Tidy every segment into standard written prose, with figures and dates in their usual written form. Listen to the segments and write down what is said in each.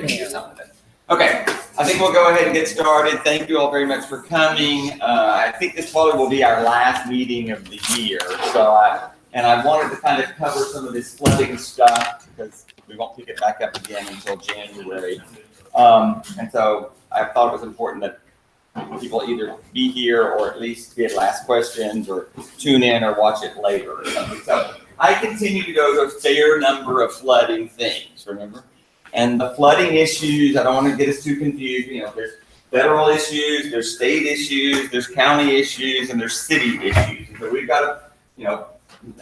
do some of it. Okay, I think we'll go ahead and get started. Thank you all very much for coming. I think this probably will be our last meeting of the year. So I wanted to kind of cover some of this flooding stuff because we won't pick it back up again until January. And so I thought it was important that people either be here or at least be able to ask questions or tune in or watch it later or something. So I continue to go to a fair number of flooding things, remember? And the flooding issues, I don't want to get us too confused. You know, there's federal issues, there's state issues, there's county issues, and there's city issues. And so we've got to, you know,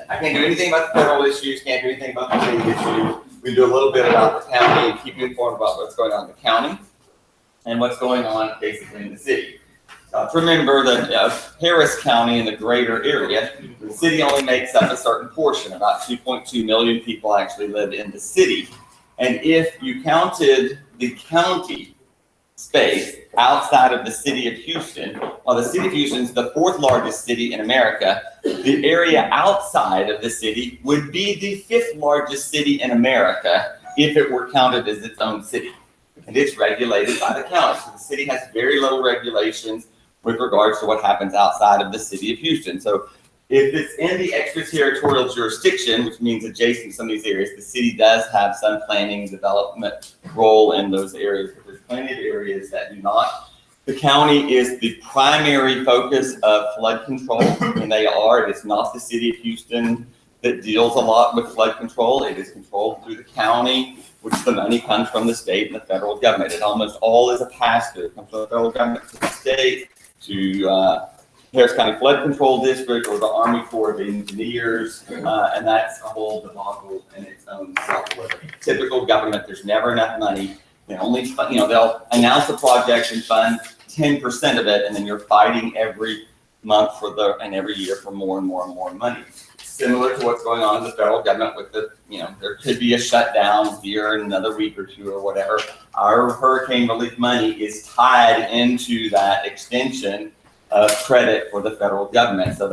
I can't do anything about the federal issues, can't do anything about the state issues. We do a little bit about the county and keep you informed about what's going on in the county and what's going on basically in the city. Remember that Harris County in the greater area, the city only makes up a certain portion. About 2.2 million people actually live in the city. And if you counted the county space outside of the city of Houston, well, the city of Houston is the fourth largest city in America. The area outside of the city would be the fifth largest city in America if it were counted as its own city. And it's regulated by the county. So the city has very little regulations with regards to what happens outside of the city of Houston. So if it's in the extraterritorial jurisdiction, which means adjacent to some of these areas, the city does have some planning and development role in those areas, but there's plenty of areas that do not. The county is the primary focus of flood control, and they are. It is not the city of Houston that deals a lot with flood control. It is controlled through the county, which the money comes from the state and the federal government. It almost all is a pass-through. It comes from the federal government to the state, to Harris County Flood Control District or the Army Corps of Engineers, and that's a whole debacle in its own self. Typical government, there's never enough money. They only, you know, they'll announce the project and fund 10% of it, and then you're fighting every month and every year for more and more and more money. Similar to what's going on in the federal government with the, you know, there could be a shutdown here in another week or two or whatever. Our hurricane relief money is tied into that extension of credit for the federal government. So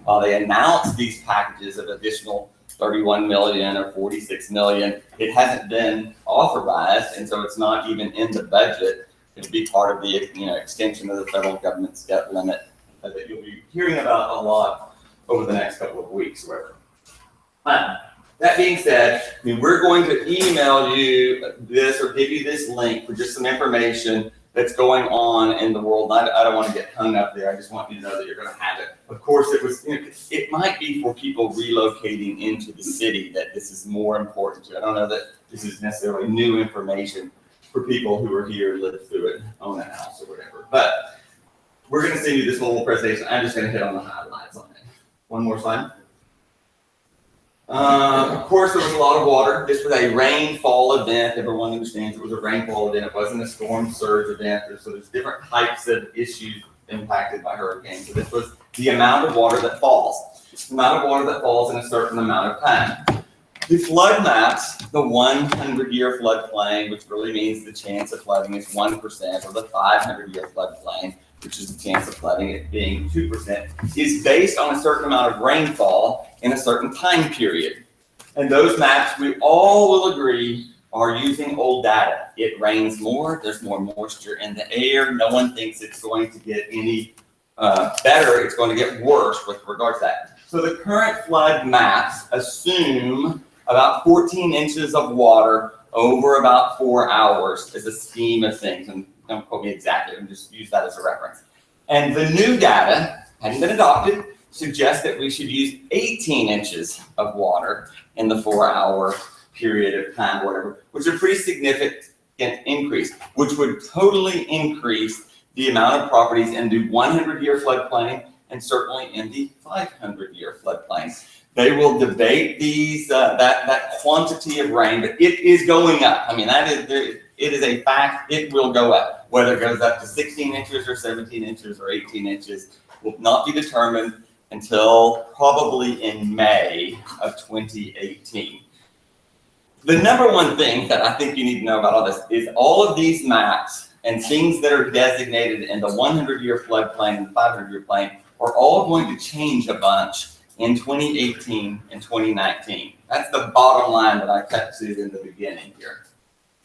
while they announce these packages of additional 31 million or 46 million, it hasn't been authorized, and so it's not even in the budget. It'll be part of the, you know, extension of the federal government's debt limit that you'll be hearing about a lot over the next couple of weeks, or whatever. That being said, I mean, we're going to email you this or give you this link for just some information that's going on in the world. I don't want to get hung up there. I just want you to know that you're going to have it. Of course, it might be for people relocating into the city that this is more important to. I don't know that this is necessarily new information for people who are here, live through it, own a house or whatever. But we're going to send you this whole presentation. I'm just going to hit on the highlights on it. One more slide. Of course, there was a lot of water. This was a rainfall event. Everyone understands it was a rainfall event. It wasn't a storm surge event. So there's different types of issues impacted by hurricanes. So this was the amount of water that falls. The amount of water that falls in a certain amount of time. The flood maps, the 100-year floodplain, which really means the chance of flooding is 1%, or the 500-year floodplain, which is the chance of flooding it being 2%, is based on a certain amount of rainfall in a certain time period. And those maps, we all will agree, are using old data. It rains more, there's more moisture in the air. No one thinks it's going to get any better. It's going to get worse with regards to that. So the current flood maps assume about 14 inches of water over about 4 hours as a scheme of things. And don't quote me exactly, I'm just use that as a reference. And the new data, hadn't been adopted, suggests that we should use 18 inches of water in the 4-hour period of time, whatever, which is a pretty significant increase, which would totally increase the amount of properties in the 100-year floodplain and certainly in the 500-year floodplain. They will debate these that quantity of rain, but it is going up. I mean, it is a fact. It will go up. Whether it goes up to 16 inches or 17 inches or 18 inches will not be determined until probably in May of 2018. The number one thing that I think you need to know about all this is all of these maps and things that are designated in the 100-year floodplain and the 500-year plain are all going to change a bunch in 2018 and 2019. That's the bottom line that I cut to in the beginning here.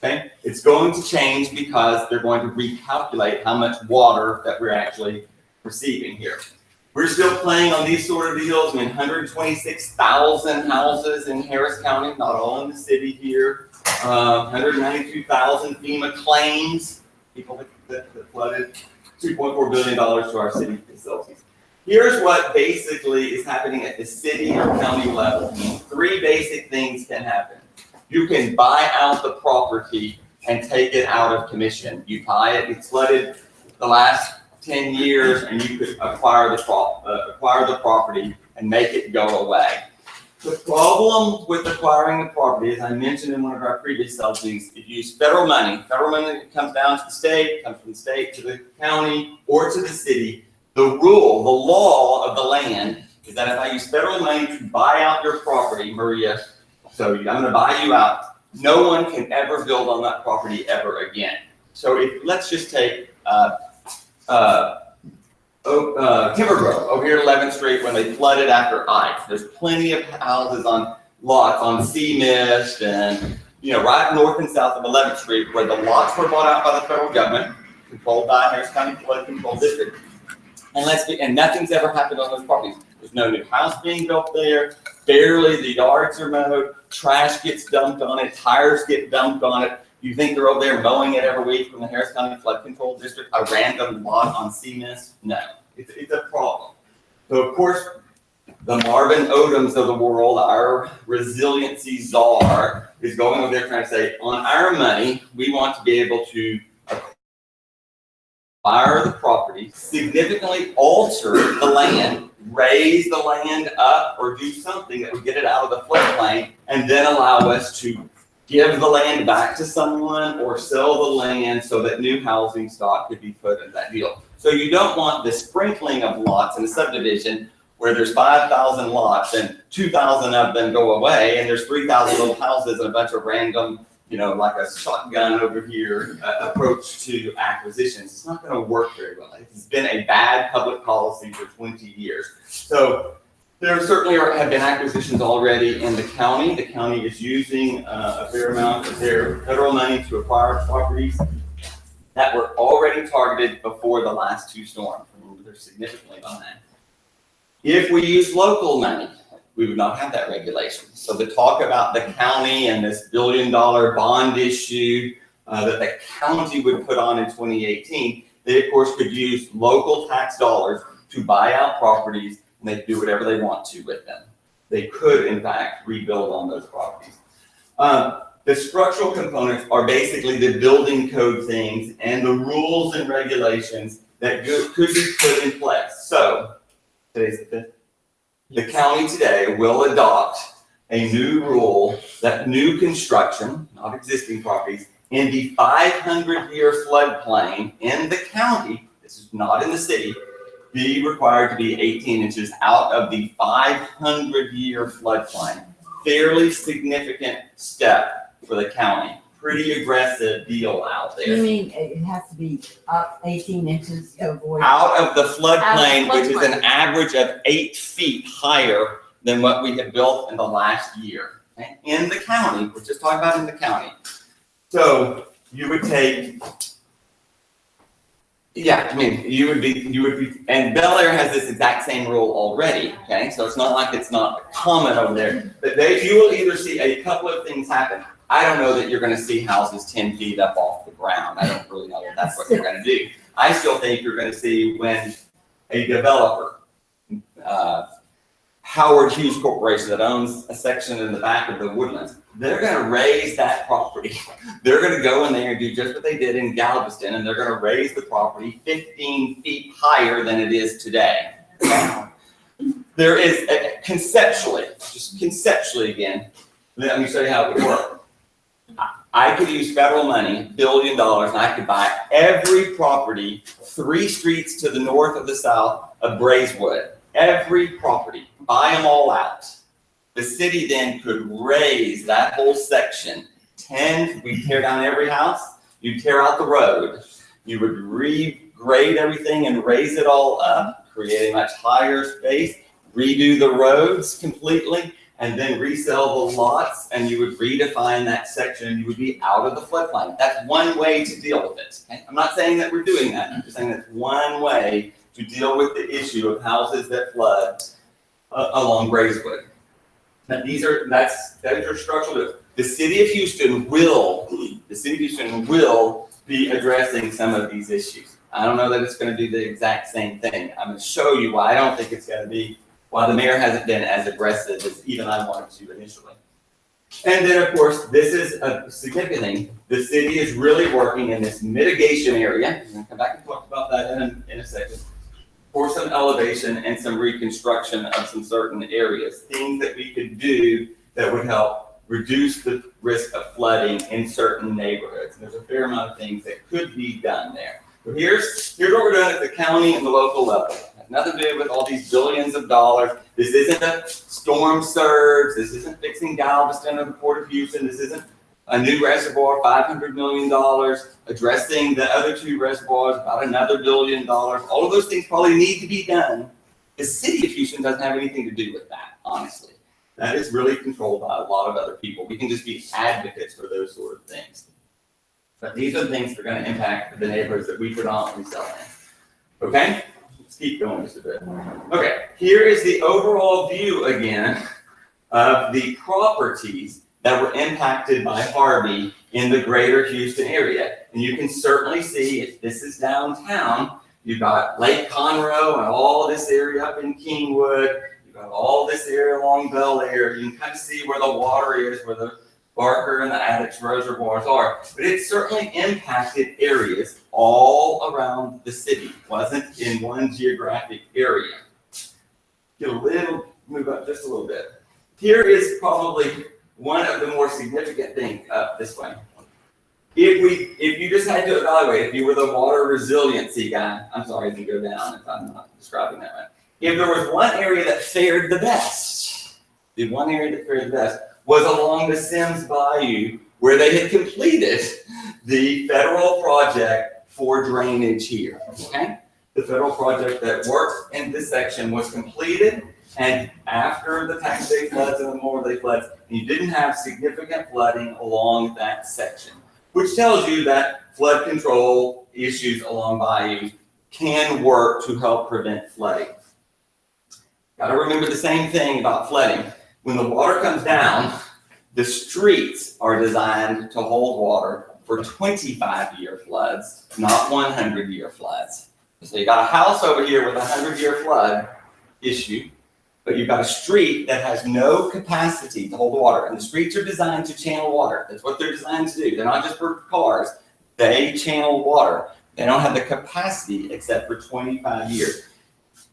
Okay, it's going to change because they're going to recalculate how much water that we're actually receiving here. We're still playing on these sort of deals. I mean, 126,000 houses in Harris County, not all in the city here. 192,000 FEMA claims, people that flooded. $2.4 billion to our city facilities. Here's what basically is happening at the city or county level. Three basic things can happen. You can buy out the property and take it out of commission. You buy it, it's flooded the last 10 years, and you could acquire the property and make it go away. The problem with acquiring the property, as I mentioned in one of our previous subjects, if you use federal money comes down to the state, comes from the state to the county or to the city. The rule, the law of the land is that if I use federal money to buy out your property, Maria, so I'm going to buy you out, no one can ever build on that property ever again. So let's just take Timber Grove over here at 11th Street when they flooded after Ike. There's plenty of houses on lots on Sea Mist and, right north and south of 11th Street where the lots were bought out by the federal government, controlled by Harris County Flood Control District. And nothing's ever happened on those properties. There's no new house being built there. Barely the yards are mowed. Trash gets dumped on it. Tires get dumped on it. You think they're over there mowing it every week from the Harris County Flood Control District, a random lot on Sea Mist? No, it's a problem. So of course, the Marvin Odoms of the world, our resiliency czar, is going over there trying to say, on our money, we want to be able to acquire the property, significantly alter the land, raise the land up, or do something that would get it out of the floodplain, and then allow us to give the land back to someone or sell the land so that new housing stock could be put in that deal. So you don't want the sprinkling of lots in a subdivision where there's 5,000 lots and 2,000 of them go away and there's 3,000 little houses and a bunch of random, like a shotgun over here approach to acquisitions. It's not going to work very well. It's been a bad public policy for 20 years. So there certainly have been acquisitions already in the county. The county is using a fair amount of their federal money to acquire properties that were already targeted before the last two storms. They're significantly behind. If we use local money, we would not have that regulation. So the talk about the county and this $1 billion bond issue that the county would put on in 2018, they of course could use local tax dollars to buy out properties and they do whatever they want to with them. They could, in fact, rebuild on those properties. The structural components are basically the building code things and the rules and regulations that could be put in place. So, today's the 5th. The county today will adopt a new rule that new construction, not existing properties, in the 500-year floodplain in the county, this is not in the city, be required to be 18 inches out of the 500-year floodplain. Fairly significant step for the county. Pretty aggressive deal out there. You mean it has to be up 18 inches to avoid? Out of the floodplain, which is an average of 8 feet higher than what we have built in the last year. Okay? In the county, we're just talking about in the county. So you would take, you would be, and Bel Air has this exact same rule already, okay? So it's not like it's not common over there, but you will either see a couple of things happen. I don't know that you're going to see houses 10 feet up off the ground. I don't really know that that's what you're going to do. I still think you're going to see when a developer, Howard Hughes Corporation that owns a section in the back of the Woodlands, they're going to raise that property. They're going to go in there and do just what they did in Galveston, and they're going to raise the property 15 feet higher than it is today. There is, just conceptually again, let me show you how it would work. I could use federal money, $1 billion, and I could buy every property 3 streets to the north of the south of Braeswood. Every property, buy them all out. The city then could raise that whole section 10, we tear down every house, you tear out the road, you would regrade everything and raise it all up, create a much higher space, redo the roads completely, and then resell the lots, and you would redefine that section, and you would be out of the floodplain. That's one way to deal with it. Okay? I'm not saying that we're doing that. I'm just saying that's one way to deal with the issue of houses that flood along Braeswood. Now, those are structural. The city of Houston will be addressing some of these issues. I don't know that it's going to do the exact same thing. I'm going to show you why I don't think it's going to be, why the mayor hasn't been as aggressive as even I wanted to initially. And then, of course, this is a significant thing. The city is really working in this mitigation area. I'm going to come back and talk about that in a second. For some elevation and some reconstruction of some certain areas. Things that we could do that would help reduce the risk of flooding in certain neighborhoods. And there's a fair amount of things that could be done there. So here's what we're doing at the county and the local level. It has nothing to do with all these billions of dollars. This isn't a storm surge. This isn't fixing Galveston or the Port of Houston. This isn't a new reservoir, $500 million, addressing the other two reservoirs, about another $1 billion. All of those things probably need to be done. The city of Houston doesn't have anything to do with that, honestly. That is really controlled by a lot of other people. We can just be advocates for those sort of things. But these are the things that are going to impact the neighborhoods that we predominantly sell in. Okay? Let's keep going just a bit. Okay, here is the overall view again of the properties that were impacted by Harvey in the greater Houston area. And you can certainly see, if this is downtown, you've got Lake Conroe and all this area up in Kingwood. You've got all this area along Bel Air. You can kind of see where the water is, where the Barker and the Addicts reservoirs are. But it certainly impacted areas all around the city. It wasn't in one geographic area. Move up just a little bit. Here is probably one of the more significant things up this way. If you just had to evaluate, if you were the water resiliency guy, I'm sorry if you go down if I'm not describing that right. If there was one area that fared the best, was along the Sims Bayou, where they had completed the federal project for drainage here. Okay? The federal project that worked in this section was completed. And after the Tax Day floods and the Memorial Day floods, you didn't have significant flooding along that section, which tells you that flood control issues along bayous can work to help prevent flooding. Got to remember the same thing about flooding. When the water comes down, the streets are designed to hold water for 25-year floods, not 100-year floods. So you got a house over here with a 100-year flood issue, but you've got a street that has no capacity to hold the water. And the streets are designed to channel water. That's what they're designed to do. They're not just for cars. They channel water. They don't have the capacity except for 25 years.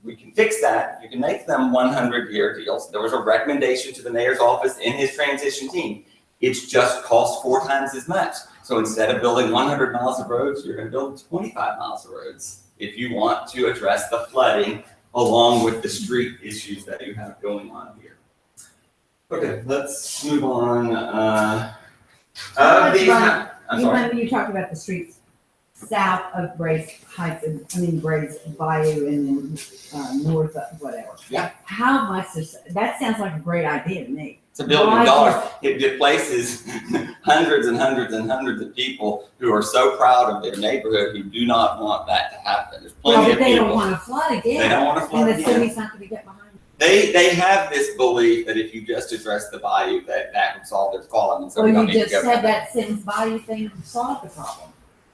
We can fix that. You can make them 100-year deals. There was a recommendation to the mayor's office in his transition team. It's just cost 4 times as much. So instead of building 100 miles of roads, you're going to build 25 miles of roads if you want to address the flooding along with the street issues that you have going on here. Okay, let's move on. I'm sorry. You talked about the streets south of Braes Heights, Braes Bayou, and then north of whatever. Yeah. How much that sounds like a great idea to me. It's $1 billion. It displaces hundreds and hundreds and hundreds of people who are so proud of their neighborhood who do not want that to happen. There's plenty of people. They don't want to flood again. They don't want to flood again. again. And the city's not going to get behind it. They have this belief that if you just address the bayou, that would solve their problem. And so we don't need to go said that Sims Bayou thing solved the problem.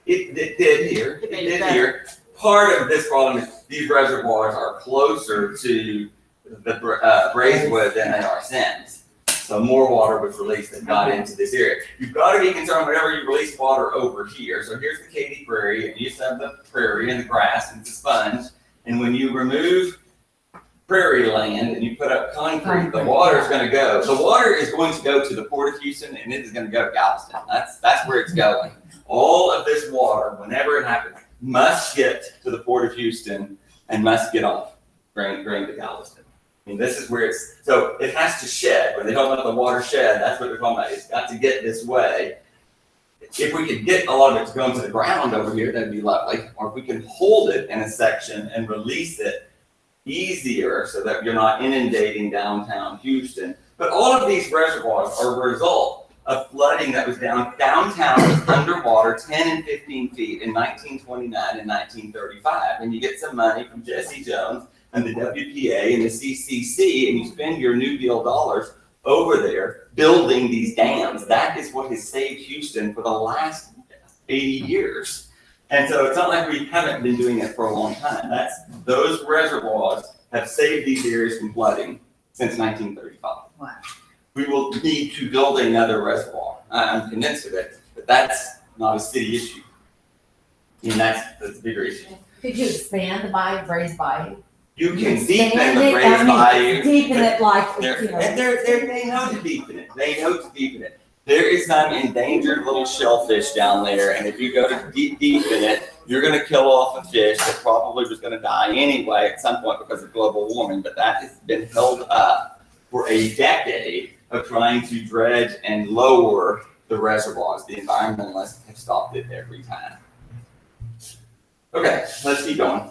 It did here. It did here. Part of this problem is these reservoirs are closer to the Braeswood than they are Sims. So more water was released that got into this area. You've got to be concerned whenever you release water over here. So here's the Katy Prairie, and you used to have the prairie and the grass and the sponge. And when you remove prairie land and you put up concrete, the water is going to go. The water is going to go to the Port of Houston, and it is going to go to Galveston. That's where it's going. All of this water, whenever it happens, must get to the Port of Houston and must get off, drain to Galveston. I mean, this is where so it has to shed. When they talk about the water shed, that's what they're talking about. It's got to get this way. If we could get a lot of it to go into the ground over here, that'd be lovely. Or if we can hold it in a section and release it easier so that you're not inundating downtown Houston, But all of these reservoirs are a result of flooding that was downtown was underwater 10 and 15 feet in 1929 and 1935. And you get some money from Jesse Jones and the WPA and the CCC, and you spend your New Deal dollars over there building these dams. That is what has saved Houston for the last 80 years. And so it's not like we haven't been doing it for a long time. Those reservoirs have saved these areas from flooding since 1935. Wow. We will need to build another reservoir. I'm convinced of it, but that's not a city issue. And that's a bigger issue. Could you expand the Braze Bayou? You can deepen the Braze Bayou. Deepen it like, They know to deepen it. They know to deepen it. There is some endangered little shellfish down there, and if you go to deepen it, you're going to kill off a fish that probably was going to die anyway at some point because of global warming, but that has been held up for a decade of trying to dredge and lower the reservoirs. The environmentalists have stopped it every time. Okay, let's keep going.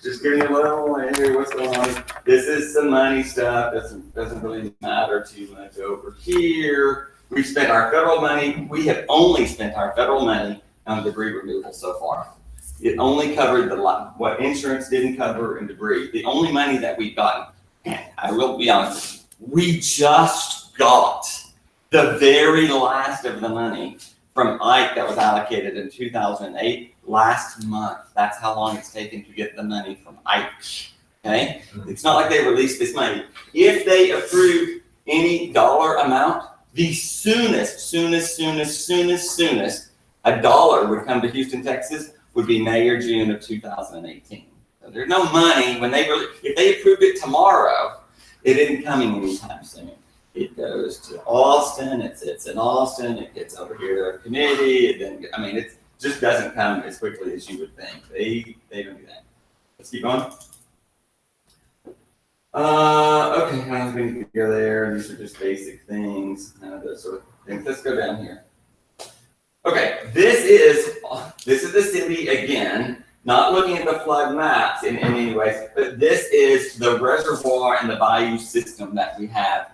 Just giving you a little here, what's going on. This is some money stuff. Doesn't really matter too much over here. We've spent our federal money. We have only spent our federal money on debris removal so far. It only covered what insurance didn't cover in debris. The only money that we've gotten, and I will be honest with you, we just got the very last of the money from Ike that was allocated in 2008 last month. That's how long it's taken to get the money from Ike. Okay? It's not like they released this money. If they approved any dollar amount, the soonest a dollar would come to Houston, Texas would be May or June of 2018. So there's no money when if they approved it tomorrow, it isn't coming anytime soon. It goes to Austin, it sits in Austin, it gets over here to a committee, it just doesn't come as quickly as you would think. They don't do that. Let's keep going. Okay, I'm going to go there. These are just basic things, those sort of things. Let's go down here. Okay, this is the city again, not looking at the flood maps in any way, but this is the reservoir and the bayou system that we have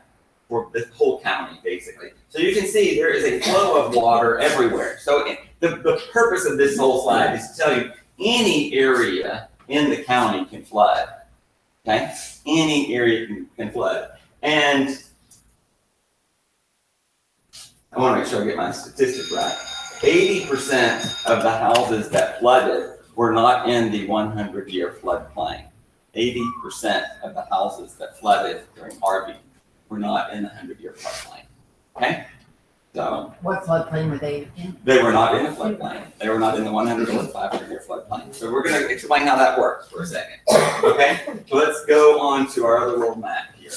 for the whole county, basically. So you can see there is a flow of water everywhere. So the purpose of this whole slide is to tell you any area in the county can flood. Okay, any area can flood, and I want to make sure I get my statistic right. 80% of the houses that flooded were not in the 100-year floodplain. 80% of the houses that flooded during Harvey were not in the 100-year floodplain. Okay? So what floodplain were they in? They were not in the floodplain. They were not in the 100 or 500-year floodplain. So we're going to explain how that works for a second. Okay? So let's go on to our other world map here.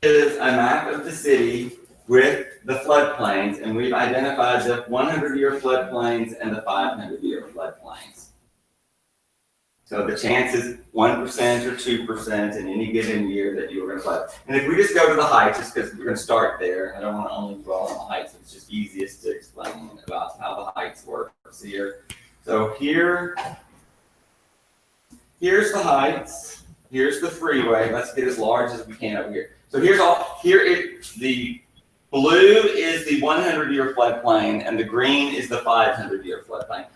Is a map of the city with the floodplains, and we've identified the 100-year floodplains and the 500-year floodplains. So the chance is 1% or 2% in any given year that you are going to flood. And if we just go to the heights, just because we're going to start there, I don't want to only dwell on the heights. It's just easiest to explain about how the heights work here. So here's the heights. Here's the freeway. Let's get as large as we can over here. So here is the blue is the 100-year floodplain, and the green is the 500-year floodplain.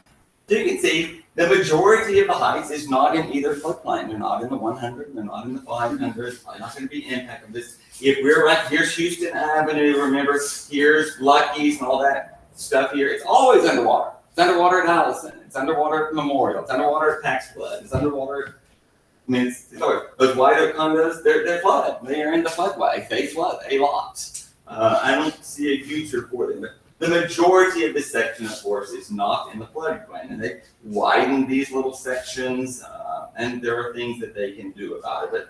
So you can see the majority of the heights is not in either floodplain. They're not in the 100, they're not in the 500. They're not going to be impacted. This, if we're right, here's Houston Avenue, remember, here's Lucky's and all that stuff here. It's always underwater. It's underwater at Allison. It's underwater at Memorial. It's underwater at Tax Flood. It's underwater. I mean, it's always, those White Oak condos, they're flooded. They are in the floodway. They flood a lot. I don't see a future for them. But the majority of this section, of course, is not in the floodplain. And they widen these little sections, and there are things that they can do about it. But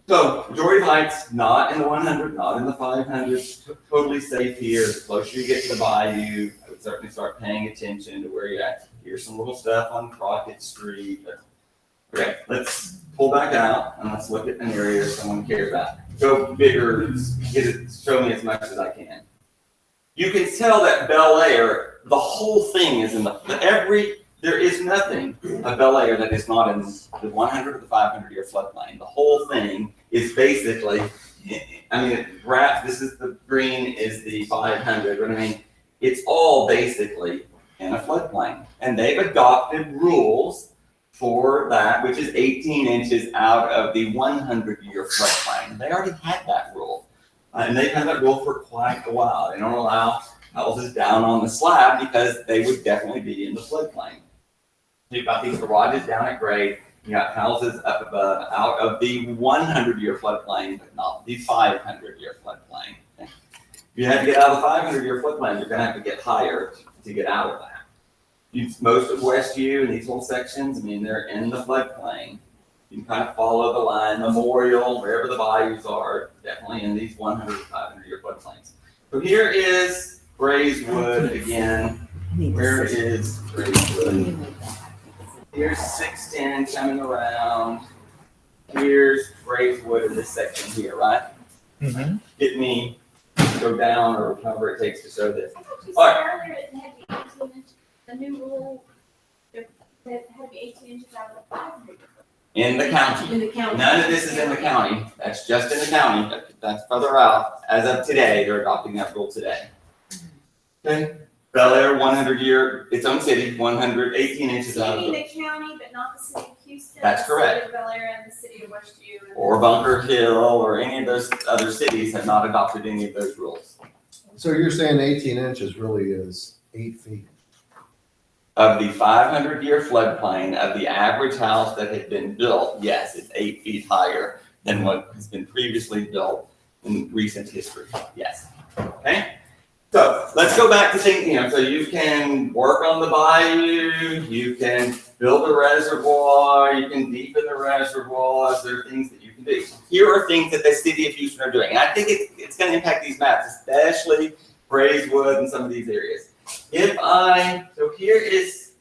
so, majority of heights, not in the 100, not in the 500, totally safe here. The closer you get to the bayou, I would certainly start paying attention to where you're at. Here's some little stuff on Crockett Street. Okay, let's pull back out and let's look at an area someone cares about. Go bigger, show me as much as I can. You can tell that Bel Air, the whole thing is in the, There is nothing of Bel Air that is not in the 100 or the 500-year floodplain. The whole thing is basically, I mean, this is the green is the 500, but I mean, it's all basically in a floodplain. And they've adopted rules for that, which is 18 inches out of the 100-year floodplain. They already had that rule. And they've had that rule for quite a while. They don't allow houses down on the slab because they would definitely be in the floodplain. You've got these garages down at grade. You got houses up above, out of the 100-year floodplain, but not the 500-year floodplain. If you have to get out of the 500-year floodplain, you're going to have to get higher to get out of that. Most of Westview and these whole sections, I mean, they're in the floodplain. You can kind of follow the line, Memorial, wherever the bayous are, definitely in these 100 to 500-year floodplains. So here is Braeswood again. Where is Braeswood? Here's 610 coming around. Here's Braeswood in this section here, right? Mm-hmm. Get me go down or however it takes to show this. You All said right. earlier it had to be 18 inches, the new rule, that had to be 18 inches out of the 500. In the county. In the county. None of this is in the county. That's just in the county. That's further out. As of today, they're adopting that rule today. Okay. Bel Air, 100-year, its own city, 118 inches So out you of mean the, the county, but not the city of Houston? That's correct. The city of Bel Air and the city of Westview. and- or Bunker Hill, or any of those other cities have not adopted any of those rules. So you're saying 18 inches really is 8 feet? Of the 500-year floodplain of the average house that had been built, yes, it's 8 feet higher than what has been previously built in recent history, yes. Okay? So let's go back to thinking, so you can work on the bayou, you can build a reservoir, you can deepen the reservoirs, there are things that you can do. Here are things that the city of Houston are doing, and I think it's going to impact these maps, especially Braeswood and some of these areas. So here is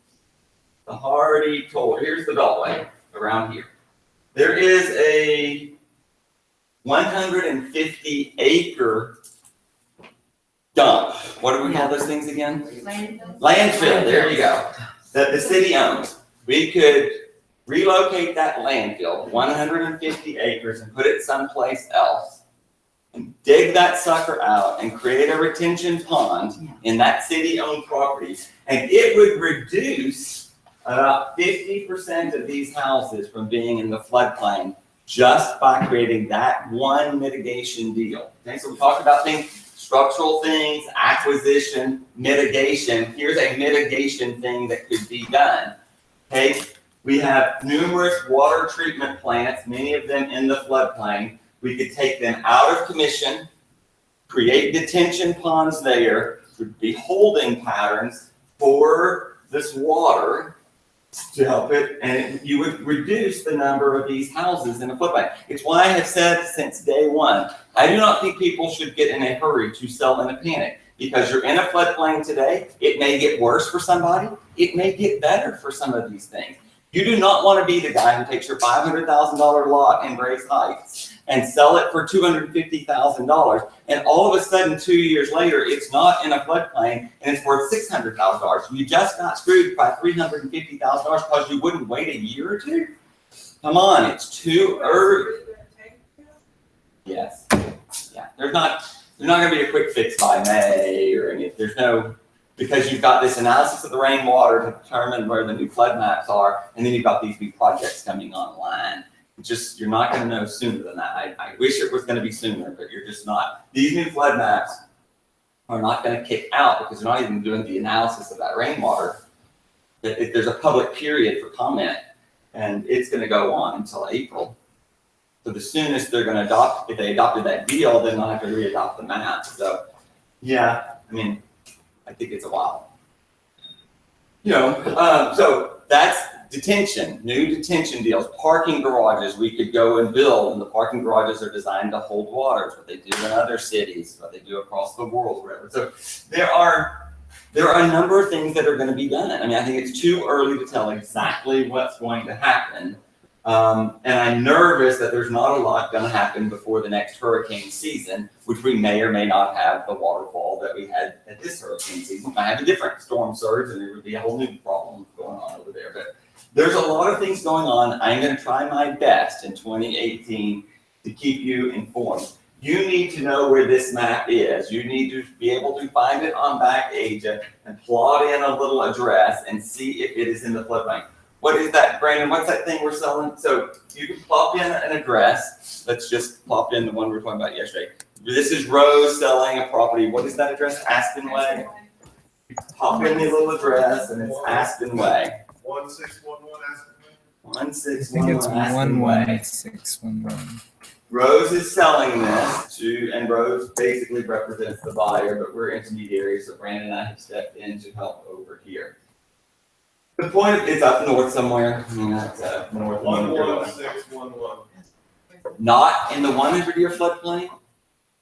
the Hardy Toll, here's the Beltway around here. There is a 150 acre dump. What do we call those things again? Landfill. Landfill, there you go. That the city owns. We could relocate that landfill, 150 acres, and put it someplace else. And dig that sucker out and create a retention pond in that city-owned property. And it would reduce about 50% of these houses from being in the floodplain just by creating that one mitigation deal. Okay, so we talked about things, structural things, acquisition, mitigation. Here's a mitigation thing that could be done. Okay, we have numerous water treatment plants, many of them in the floodplain. We could take them out of commission, create detention ponds there, would be holding patterns for this water to help it, and you would reduce the number of these houses in a floodplain. It's why I have said since day one, I do not think people should get in a hurry to sell in a panic, because you're in a floodplain today. It may get worse for somebody. It may get better for some of these things. You do not want to be the guy who takes your $500,000 lot in Grace Heights and sell it for $250,000, and all of a sudden 2 years later it's not in a floodplain and it's worth $600,000. You just got screwed by $350,000 because you wouldn't wait a year or two. Come on, it's too early. Yes, yeah. There's not going to be a quick fix by May or any. There's no. Because you've got this analysis of the rainwater to determine where the new flood maps are, and then you've got these new projects coming online. You're not going to know sooner than that. I wish it was going to be sooner, but you're just not. These new flood maps are not going to kick out because they're not even doing the analysis of that rainwater. There's a public period for comment, and it's going to go on until April. So the soonest they're going to adopt, if they adopted that deal, then they'll have to re-adopt the map. So, yeah, I mean, I think it's a while. So that's detention, new detention deals, parking garages we could go and build, and the parking garages are designed to hold water, what they do in other cities, what they do across the world, whatever. So there are a number of things that are going to be done. I mean, I think it's too early to tell exactly what's going to happen. And I'm nervous that there's not a lot going to happen before the next hurricane season, which we may or may not have the waterfall that we had at this hurricane season. I have a different storm surge, and there would be a whole new problem going on over there, but there's a lot of things going on. I'm gonna try my best in 2018 to keep you informed. You need to know where this map is. You need to be able to find it on Backagent and plot in a little address and see if it is in the floodplain. What is that, Brandon? What's that thing we're selling? So you can plop in an address. Let's just plop in the one we were talking about yesterday. This is Rose selling a property. What is that address? Aspen Way? Pop in the little address and it's Aspen Way. 1611 Aspen Way. I think 1611 it's Aspen Way. 11611. Rose is selling this to, and Rose basically represents the buyer, but we're intermediaries, so Brandon and I have stepped in to help over here. The point is up north somewhere. That's north. 11611. Not in the 100-year floodplain,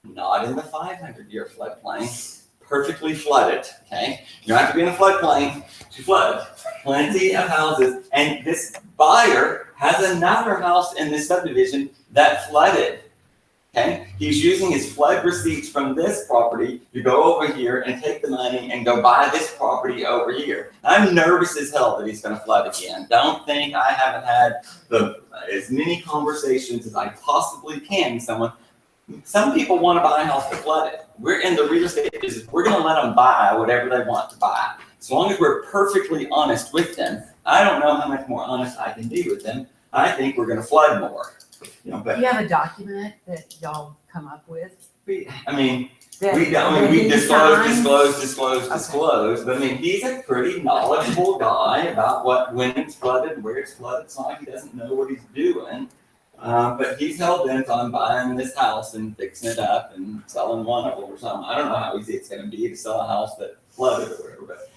not in the 500-year floodplain. Perfectly flooded, okay? You don't have to be in a floodplain to flood. Plenty of houses, and this buyer has another house in this subdivision that flooded, okay? He's using his flood receipts from this property to go over here and take the money and go buy this property over here. I'm nervous as hell that he's gonna flood again. Don't think I haven't had as many conversations as I possibly can with someone. Some people want to buy a house to flood it. We're in the real estate business. We're going to let them buy whatever they want to buy. As long as we're perfectly honest with them. I don't know how much more honest I can be with them. I think we're going to flood more. You know, Do but you have a document that y'all come up with? I mean, that- we that we he disclose, signs? But I mean, he's a pretty knowledgeable guy about when it's flooded and where it's flooded. It's not like he doesn't know what he's doing. But he's hell bent on buying this house and fixing it up and selling one of them or something. I don't know how easy it's gonna be to sell a house that flooded or whatever, but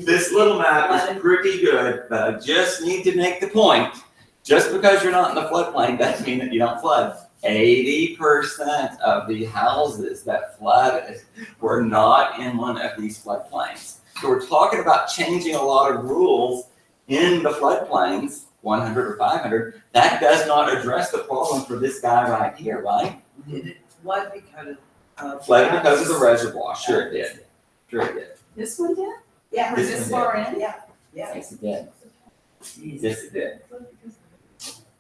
this little map is pretty good, but I just need to make the point. Just because you're not in the floodplain doesn't mean that you don't flood. 80% of the houses that flooded were not in one of these floodplains. So we're talking about changing a lot of rules in the floodplains, 100 or 500, that does not address the problem for this guy right here, right? Did it flood because of? Flooded because of the reservoir, sure it did. Sure it did. This one did? Yeah, This this one far in? Yeah. Yes, it did. Jeez. Yes, it did.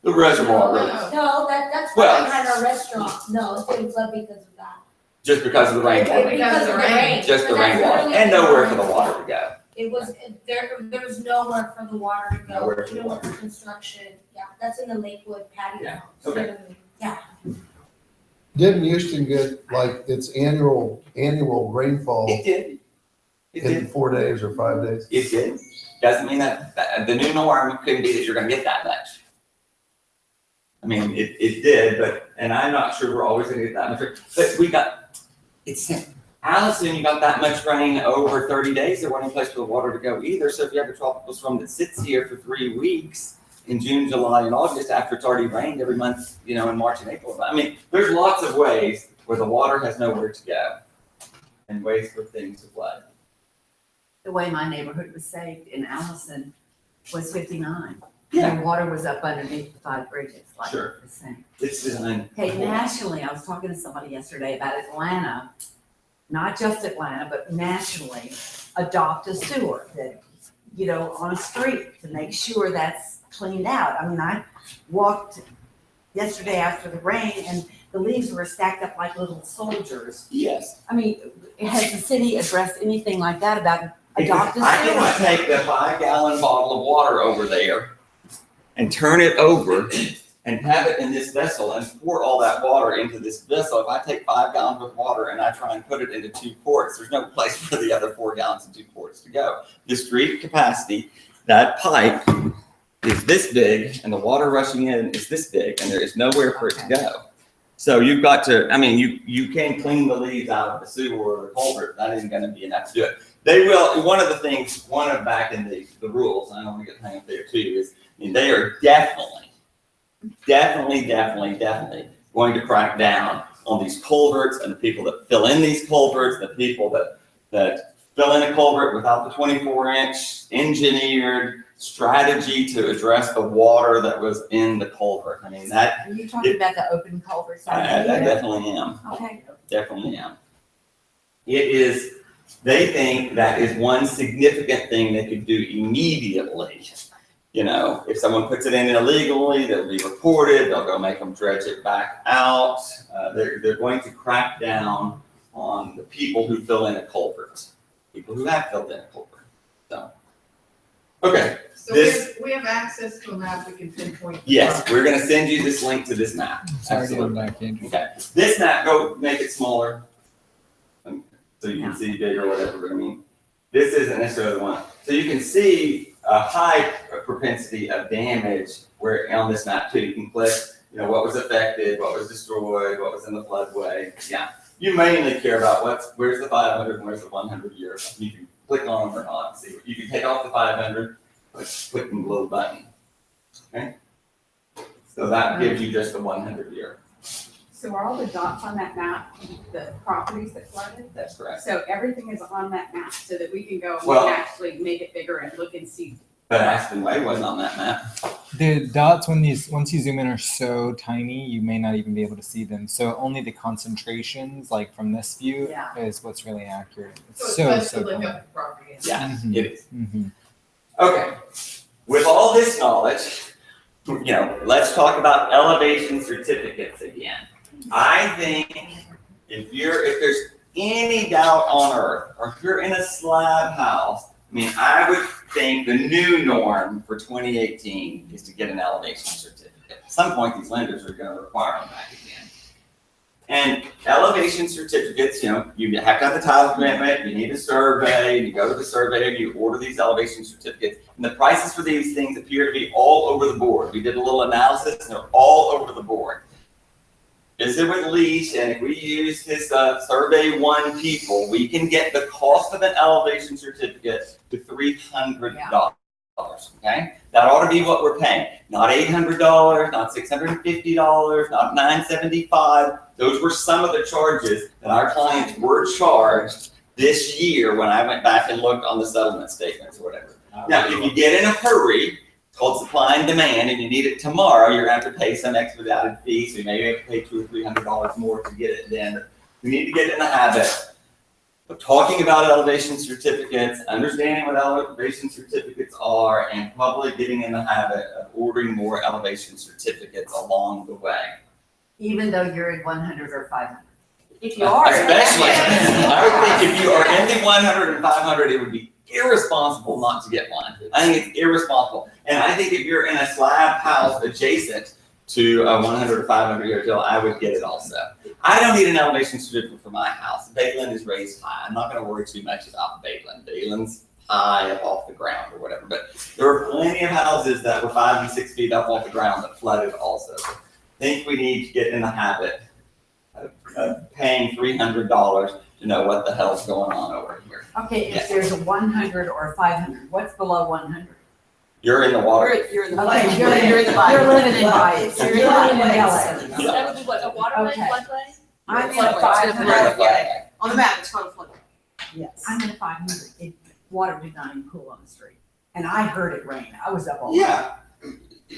The reservoir really, No, that's Well- why behind our restaurant, no, it didn't flood because of that. just because of the rainwater, Because of the rain. just the But that's rainwater, literally and the nowhere for the rain. water to go. It was, there was nowhere for the water to go, Nowhere for the nowhere water. for construction, yeah, that's in the Lakewood patio. Yeah, okay. Yeah, Didn't Houston get like its annual rainfall It did. It in did. 4 days or 5 days? It did. Doesn't mean that the new norm couldn't be that you're gonna get that much. I mean, it did, and I'm not sure we're always gonna get that much, but Allison, you got that much rain over 30 days, there wasn't a place for the water to go either, so if you have a tropical storm that sits here for 3 weeks in June, July, and August, after it's already rained every month, in March and April, I mean, there's lots of ways where the water has nowhere to go, and ways for things to flood. The way my neighborhood was saved in Allison was 59. Yeah. And water was up underneath the 5 bridges, like Sure. the same. It's designed. Hey, nationally, I was talking to somebody yesterday about Atlanta, not just Atlanta, but nationally, adopt a sewer that, on a street to make sure that's cleaned out. I mean, I walked yesterday after the rain and the leaves were stacked up like little soldiers. Yes. I mean, has the city addressed anything like that about adopt a sewer? I cannot take the 5-gallon bottle of water over there and turn it over and have it in this vessel and pour all that water into this vessel. If I take 5 gallons of water and I try and put it into 2 quarts, there's no place for the other 4 gallons and 2 quarts to go. The street capacity, that pipe is this big and the water rushing in is this big and there is nowhere for it to go. So you've got to, you can clean the leaves out of the sewer or the culvert, that isn't gonna be enough to do it. They will, one of back in the rules, I don't want to get hung up there too, is they are definitely going to crack down on these culverts and the people that fill in these culverts, the people that fill in a culvert without the 24-inch engineered strategy to address the water that was in the culvert. Are you talking about the open culverts? I definitely am. Okay. Definitely am. It is They think that is one significant thing they could do immediately. You know, if someone puts it in illegally, they'll be reported, they'll go make them dredge it back out. They're going to crack down on the people who fill in a culvert, people who have filled in a culvert. So, okay, So this- we have access to a map we can pinpoint. yes, we're gonna send you this link to this map. Sorry, going Absolutely. back in. Okay, this map, go make it smaller. So you can see big or whatever, but I mean, this isn't necessarily the one. So you can see a high propensity of damage where on this map too. You can click, you know, what was affected, what was destroyed, what was in the floodway. Yeah, you mainly care about where's the 500 and where's the 100 year. You can click on them or not. See, you can take off the 500 by clicking the little button. Okay, so that gives you just the 100 year. So are all the dots on that map, the properties that flooded? That's correct. So everything is on that map so that we can go and we Well- can actually make it bigger and look and see. But Aspen Way wasn't on that map. The dots, once you zoom in, are so tiny you may not even be able to see them. So only the concentrations, like from this view, Yeah. is what's really accurate. So It's it's so best to so look tiny. up the property. Yeah, Mhm. it is. Mhm. Okay, with all this knowledge, you know, let's talk about elevation certificates again. I think if there's any doubt on earth, or if you're in a slab house, I mean, I would think the new norm for 2018 is to get an elevation certificate. At some point, these lenders are gonna require them back again. And elevation certificates, you know, you have to have the title commitment, you need a survey, you go to the surveyor, you order these elevation certificates, and the prices for these things appear to be all over the board. We did a little analysis, and they're all over the board. Visit with Leash, and if we use his survey one people, we can get the cost of an elevation certificate to $300. Okay, that ought to be what we're paying. Not $800, not $650, not $975. Those were some of the charges that our clients were charged this year when I went back and looked on the settlement statements or whatever. Now, if you get in a hurry, it's called supply and demand, and you need it tomorrow, you're gonna have to pay some expedited fee, so you may have to pay $200 or $300 more to get it then. You need to get in the habit of talking about elevation certificates, understanding what elevation certificates are, and probably getting in the habit of ordering more elevation certificates along the way. Even though you're in 100 or 500. If you are. Especially, I would think if you are in the 100 and 500, it would be irresponsible not to get one. I think it's irresponsible. And I think if you're in a slab house adjacent to a 100 or 500 year deal, I would get it also. I don't need an elevation certificate for my house. Bayland is raised high. I'm not gonna worry too much about Bayland. Bayland's high up off the ground or whatever, but there are plenty of houses that were 5 and 6 feet up off the ground that flooded also. I think we need to get in the habit of paying $300 to know what the hell's going on over here. Okay, Yeah. if there's a 100 or 500, what's below 100? You're in the water. You're in the Okay, flood. you're in the bias. You're living in bias. You're You're in living in the LA. bias. Yeah. That would be what, a waterway, Okay. floodway? I'm in Floodway. a 500. You're in the floodway. On the map, it's called a flood. Yes. I'm in a 500. Water did not even cool on the street. And I heard it rain. I was up all night. Yeah,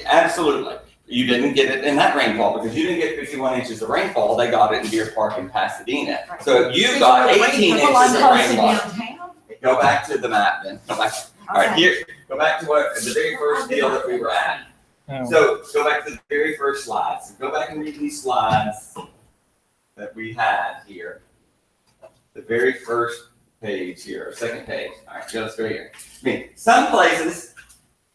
absolutely. You didn't get it in that rainfall because you didn't get 51 inches of rainfall. They got it in Deer Park in Pasadena. Right. So if you got 18 Well, I'm inches of close to rainfall. downtown. Go back to the map then. Go back. All right, Okay. here, go back to the very first deal that we were at. Oh. So go back to the very first slides. So go back and read these slides that we had here. The very first page here, or second page. All right, let's go here. I mean, some places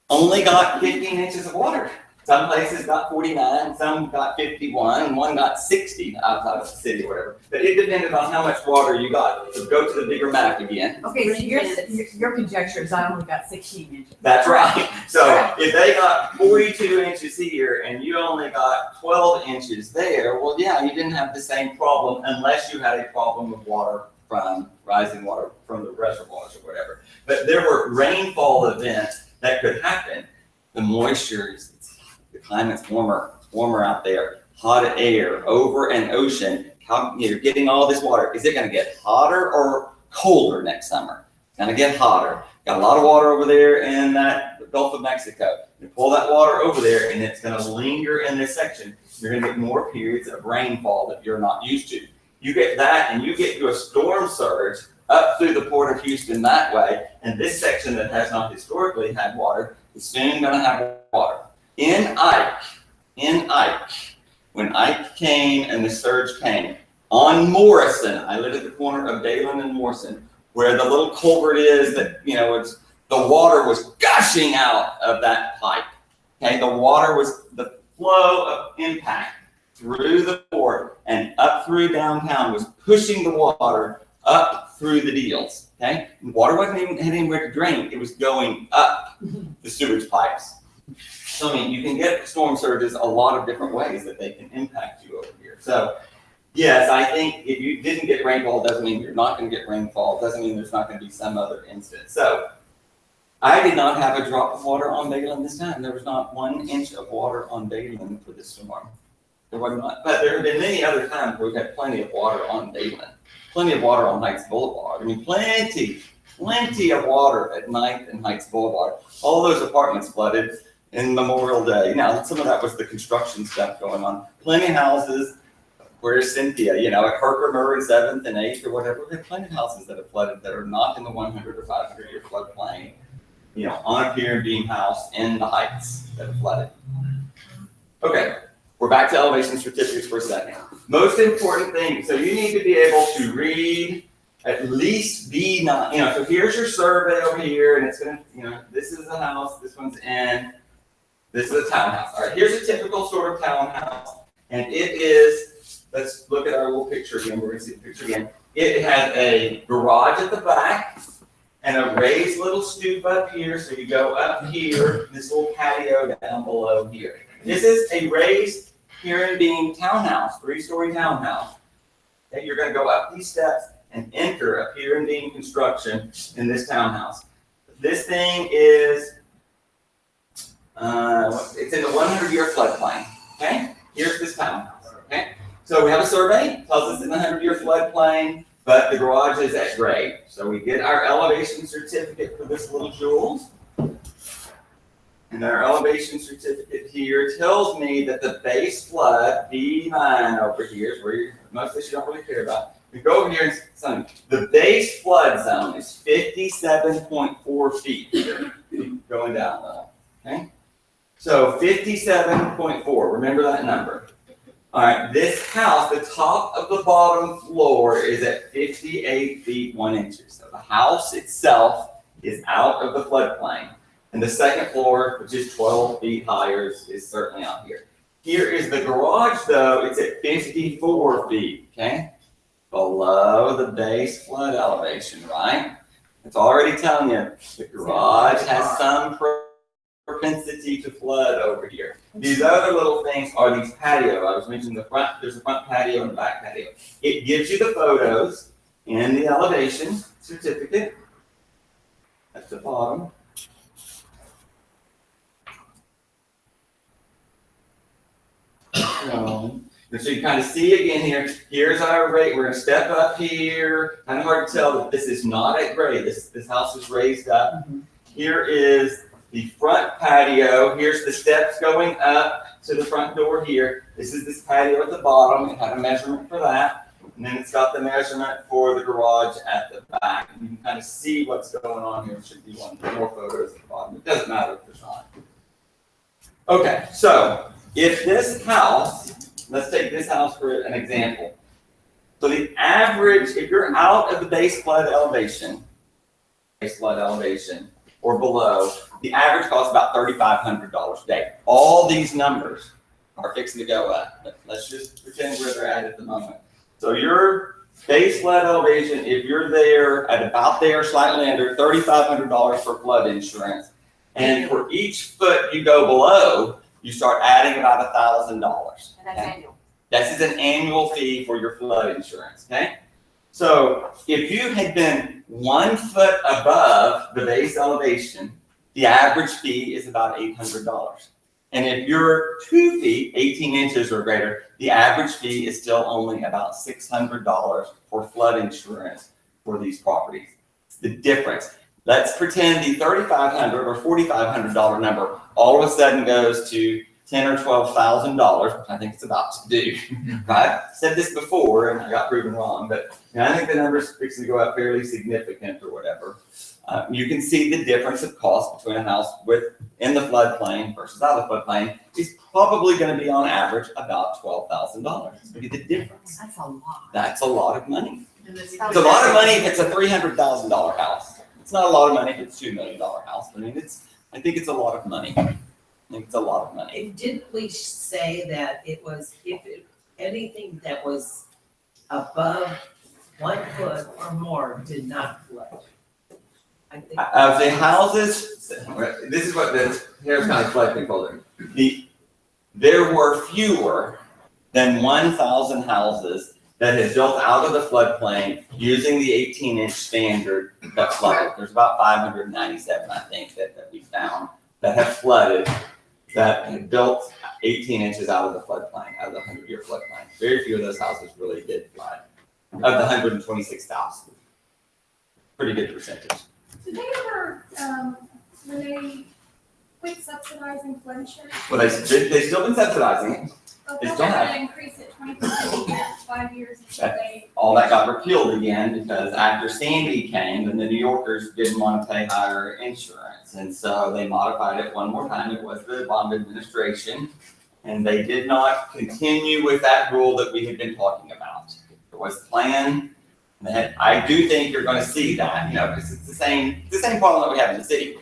only got 15 inches of water. Some places got 49, some got 51, and one got 60 outside of the city or whatever. But it depended on how much water you got. So go to the bigger map again. Okay, so your conjecture is I only got 16 inches. That's right. So if they got 42 inches here and you only got 12 inches there, well, yeah, you didn't have the same problem unless you had a problem with water from rising water from the reservoirs or whatever. But there were rainfall events that could happen. The moisture, the climate's warmer out there, hot air over an ocean. You're getting all this water. Is it going to get hotter or colder next summer? It's going to get hotter. Got a lot of water over there in that Gulf of Mexico. You pull that water over there and it's going to linger in this section. You're going to get more periods of rainfall that you're not used to. You get that and you get to a storm surge up through the Port of Houston that way, and this section that has not historically had water is soon gonna have water. In Ike, when Ike came and the surge came, on Morrison, I live at the corner of Bayland and Morrison, where the little culvert is that, the water was gushing out of that pipe. Okay, the flow of impact through the port and up through downtown was pushing the water up through the deals. Okay, and water wasn't even heading anywhere to drain; it was going up the sewage pipes. So you can get storm surges a lot of different ways that they can impact you over here. So yes, I think if you didn't get rainfall, doesn't mean you're not going to get rainfall. Doesn't mean there's not going to be some other instance. So I did not have a drop of water on Bayland this time. There was not 1 inch of water on Bayland for this storm. There was not, but there have been many other times where we've had plenty of water on Bayland, plenty of water on Heights Boulevard. I mean, plenty of water at Ninth and Heights Boulevard. All those apartments flooded in Memorial Day. Now, some of that was the construction stuff going on. Plenty of houses. Where's Cynthia? At Herkimer and 7th and 8th or whatever. We have plenty of houses that have flooded that are not in the 100 or 500 year floodplain. On a pier and beam house in the Heights that have flooded. Okay, we're back to elevation certificates for a second. Most important thing, so you need to be able to read at least B9. So here's your survey over here, and it's gonna, this is a house, this one's in, this is a townhouse. All right, here's a typical sort of townhouse, and it is, let's look at our little picture again. We're gonna see the picture again. It has a garage at the back, and a raised little stoop up here, so you go up here, this little patio down below here. This is a raised pier and beam townhouse, 3-story townhouse. And you're gonna go up these steps and enter a pier and beam construction in this townhouse. This thing is, it's in the 100-year floodplain, okay? Here's this townhouse, okay? So we have a survey, tells us in the 100-year floodplain, but the garage is at grade. So we get our elevation certificate for this little jewel. And our elevation certificate here tells me that the base flood, B9 over here, is where most of this you don't really care about. We go over here and the base flood zone is 57.4 feet going down level, okay? So 57.4, remember that number. All right, this house, the top of the bottom floor is at 58 feet 1 inch. So the house itself is out of the floodplain. And the second floor, which is 12 feet higher, is certainly out here. Here is the garage, though. It's at 54 feet, okay? Below the base flood elevation, right? It's already telling you the garage has some propensity to flood over here. These other little things are these patio. I was mentioning there's a front patio and a back patio. It gives you the photos in the elevation certificate at the bottom. So you kind of see again here, here's our rate. We're going to step up here. Kind of hard to tell that this is not at grade. This house is raised up. Mm-hmm. Here is the front patio. Here's the steps going up to the front door here. This is this patio at the bottom. It had a measurement for that. And then it's got the measurement for the garage at the back. And you can kind of see what's going on here. There should be one more photos at the bottom. It doesn't matter if there's not. Okay, so if this house, let's take this house for an example. So the average, if you're out of the base flood elevation or below, the average costs about $3,500 a day. All these numbers are fixing to go up. Let's just pretend where they're at the moment. So your base flood elevation, if you're there at about there, slightly under, $3,500 for flood insurance. And for each foot you go below, you start adding about $1,000. And that's annual. This is an annual fee for your flood insurance, okay? So if you had been 1 foot above the base elevation, the average fee is about $800. And if you're 2 feet, 18 inches or greater, the average fee is still only about $600 for flood insurance for these properties. The difference. Let's pretend the $3,500 or $4,500 number all of a sudden goes to $10,000 or $12,000, which I think it's about to do. I've said this before and I got proven wrong, but I think the number's fixing to go up fairly significant or whatever. You can see the difference of cost between a house in the floodplain versus out of the floodplain is probably going to be on average about $12,000. Look at the difference. That's a lot. That's a lot of money. It's a lot of money if it's a $300,000 house. It's not a lot of money if it's $2 million house. I mean, I think it's a lot of money. I think it's a lot of money. It did please say that it was, anything that was above 1 foot or more did not flood. I think. Of the houses, this is what the Harris County Flood Control did. There were fewer than 1,000 houses that had built out of the floodplain using the 18-inch standard that flooded. There's about 597, I think, that we found that have flooded, that had built 18 inches out of the floodplain, out of the 100-year floodplain. Very few of those houses really did flood, of the 126,000. Pretty good percentage. Did they ever, when they quit subsidizing flood insurance? Well, they've still been subsidizing it. But They they're still have. gonna increase it 20% a year, 5 years until they. All that got repealed again because after Sandy came, then the New Yorkers didn't want to pay higher insurance. And so they modified it one more time. It was the Obama administration. And they did not continue with that rule that we had been talking about. It was the plan. And I do think you're going to see that, because it's the same problem that we have in the city.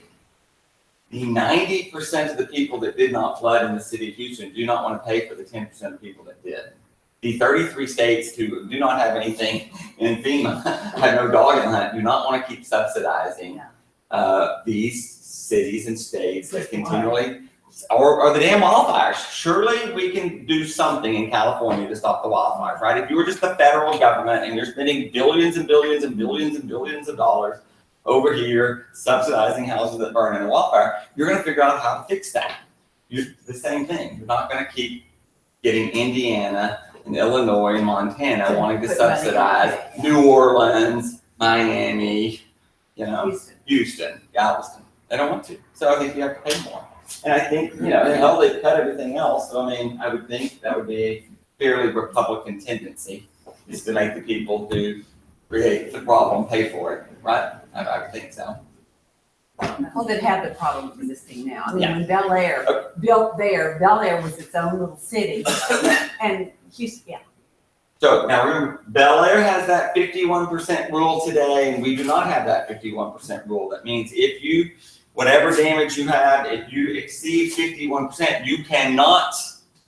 The 90% of the people that did not flood in the city of Houston do not want to pay for the 10% of people that did. The 33 states who do not have anything in FEMA, have no dog in the hunt, do not want to keep subsidizing these cities and states that continually, or the damn wildfires. Surely we can do something in California to stop the wildfires, right? If you were just the federal government and you're spending billions and billions and billions and billions of dollars over here subsidizing houses that burn in a wildfire, you're going to figure out how to fix that. The same thing. You're not going to keep getting Indiana and Illinois and Montana wanting to subsidize New Orleans, Miami, Houston, Galveston. They don't want to. So I think you have to pay more. And I think, hell, they've cut everything else. So, I would think that would be a fairly Republican tendency, is to make the people who create the problem pay for it, right? I would think so. Well, they've had the problem existing now. I mean, Yeah. when Bel Air built there, Bel Air was its own little city. And Houston, So now remember, Bel Air has that 51% rule today, and we do not have that 51% rule. That means whatever damage you have, if you exceed 51%, you cannot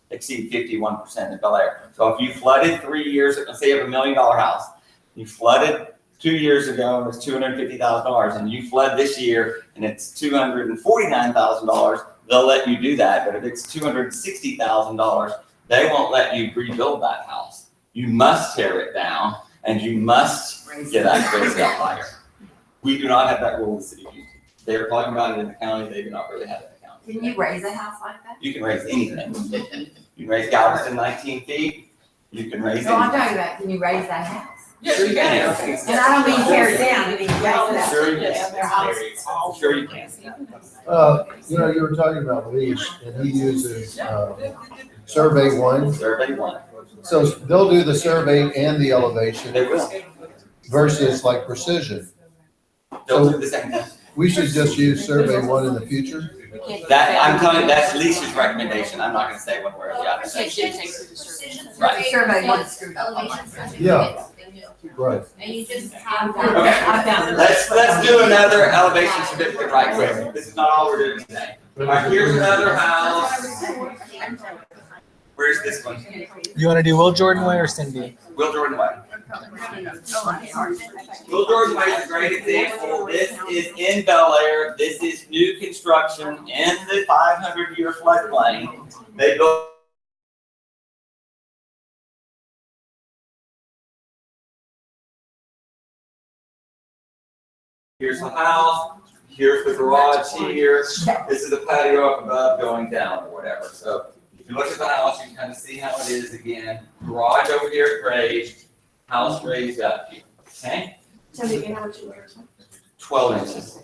exceed 51% in Bel Air. So if you flooded 3 years, let's say you have $1 million house, you flooded 2 years ago and it's $250,000, and you flood this year and it's $249,000, they'll let you do that. But if it's $260,000, they won't let you rebuild that house. You must tear it down and you must get that raised up higher. We do not have that rule in the city of Houston. They are talking about it in the county. They do not really have it in the county. can you raise a house like that? You can raise anything. You can raise Galveston 19 feet. You can raise No, I'm anything. talking about, can you raise that house? Sure you can. And I don't mean tear it down, I mean raise that. Sure you can. Sure you can. You were talking about leash, and he uses, Survey 1. Survey 1. So they'll do the survey and the elevation They will. versus like precision. They'll do the same thing. We should just use Survey 1 in the future. I'm telling you, that's Lisa's recommendation. I'm not gonna say one way or the other. Right. Survey one screwed up on mine. Yeah. Right. And you just have. Okay, let's do another elevation certificate right quick. This is not all we're doing today. All right, here's another house. Where's this one? You want to do Will Jordan Way or Cindy? Will Jordan Way. Will Jordan Way is a great example. This is in Bel Air. This is new construction in the 500-year floodplain. They built Here's the house, here's the garage here, this is the patio up above going down or whatever. So if you look at the house, you can kind of see how it is again. Garage over here raised, house raised up here, okay? 12 inches.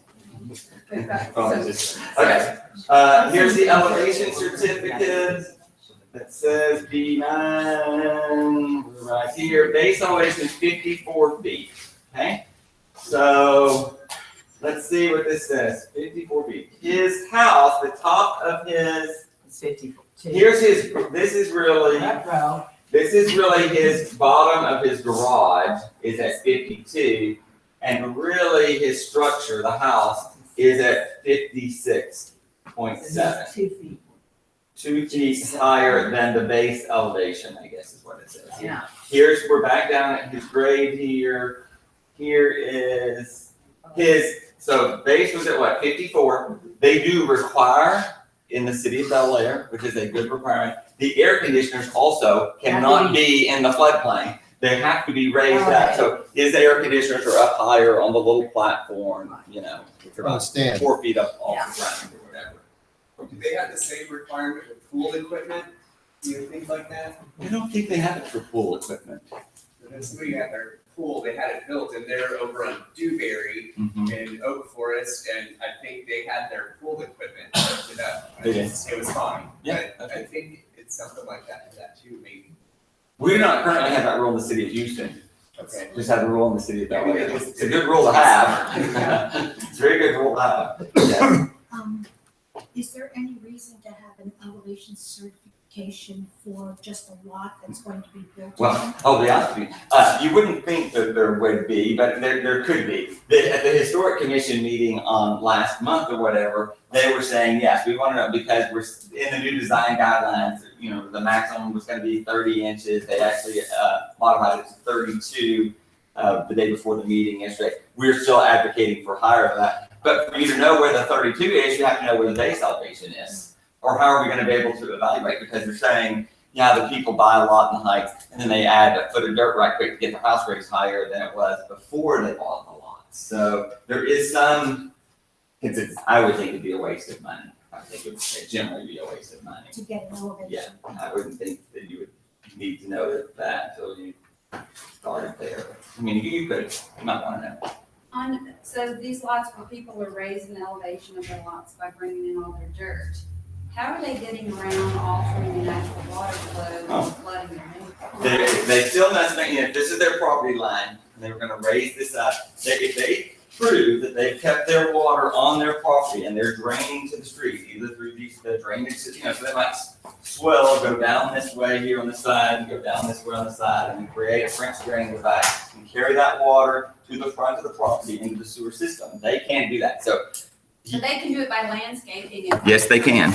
Okay, here's the elevation certificate that says B9, right here, base elevation is 54 feet, okay? So, let's see what this says, 54 feet. His house, the top of his, It's 52. here's his, this is really his bottom of his garage is at 52, and really his structure, the house, is at 56.7. 2 feet. 2 feet higher than the base elevation, I guess is what it says. Yeah. We're back down at his grade here. Here is his, so base was at what, 54? They do require in the city of Bel Air, which is a good requirement. The air conditioners also cannot be in the floodplain. They have to be raised up. So his air conditioners are up higher on the little platform, you know, which are On about stand. 4 feet up off the ground or whatever. Do they have the same requirement with pool equipment, things like that? I don't think they have it for pool equipment. And somebody had their pool, they had it built, and they're over on Dewberry in Oak Forest, and I think they had their pool equipment hooked up. They did. It was fine. Yeah, But I think it's something like that for that too, maybe. We do not currently have that rule in the city of Houston. Okay. Just have a rule in the city of Bel Air. It's a good rule to have. It's a very good rule to have. Yeah. Is there any reason to have an elevation certification for just a lot that's going to be built? Well, you wouldn't think that there would be, but there could be. At the historic commission meeting on last month or whatever, they were saying, yes, we want to know because we're in the new design guidelines, you know, the maximum was going to be 30 inches. They actually modified it to 32 the day before the meeting yesterday. We're still advocating for higher than that. But for you to know where the 32 is, you have to know where the base elevation is. Or how are we going to be able to evaluate? Because they're saying, yeah, the people buy a lot in the heights, and then they add a foot of dirt right quick to get their house raised higher than it was before they bought the lot. So there is some, I would think it'd be a waste of money. I think it would generally be a waste of money. To get an elevation? Yeah, I wouldn't think that you would need to know that until you started there. I mean, you might want to know. So these lots where people are raising the elevation of their lots by bringing in all their dirt, how are they getting around altering the natural water flow and flooding their neighborhood? They still must make, if this is their property line, and they were gonna raise this up, if they prove that they've kept their water on their property and they're draining to the street, either through the drainage, so they might swell, go down this way here on the side, and go down this way on the side, and create a French drain in the back, and carry that water to the front of the property into the sewer system. They can't do that, so. So they can do it by landscaping and. Yes, they can,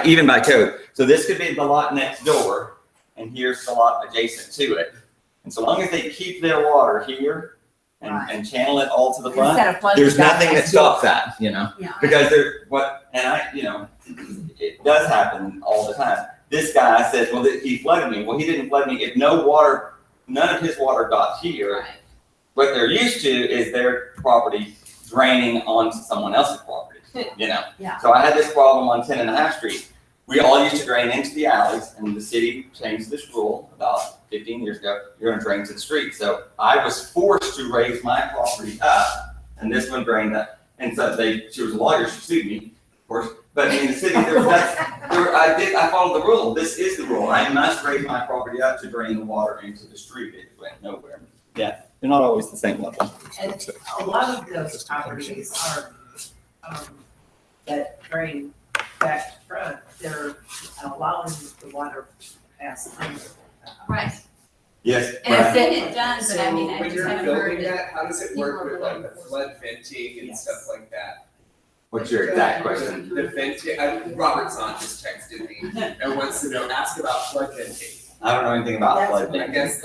even by code. So this could be the lot next door, and here's the lot adjacent to it. And so long as they keep their water here and channel it all to the front, Instead of flooding there's back nothing that next door. stops that, you know? Yeah. Because it does happen all the time. This guy says, well, he flooded me. Well, he didn't flood me. If none of his water got here, Right. what they're used to is their property draining onto someone else's property, you know? Yeah. So I had this problem on 10.5 Street. We all used to drain into the alleys, and the city changed this rule about 15 years ago. You're gonna drain to the street. So I was forced to raise my property up, and this one drained up. And so she was a lawyer, she sued me, of course. But in the city, I followed the rule. This is the rule. I must raise my property up to drain the water into the street. It went nowhere. Yeah, they're not always the same level. And a lot of those properties are, that drain back to front, they're allowing the water to pass under. Right. Yes. And right. it does, but I mean, I When just you're haven't heard building it. that, how does it work with like the People flood venting and Yes. stuff like that? What's your exact question? The venting, Robert's on just texted me and wants to know, ask about flood venting. I don't know anything about That's flood I venting. guess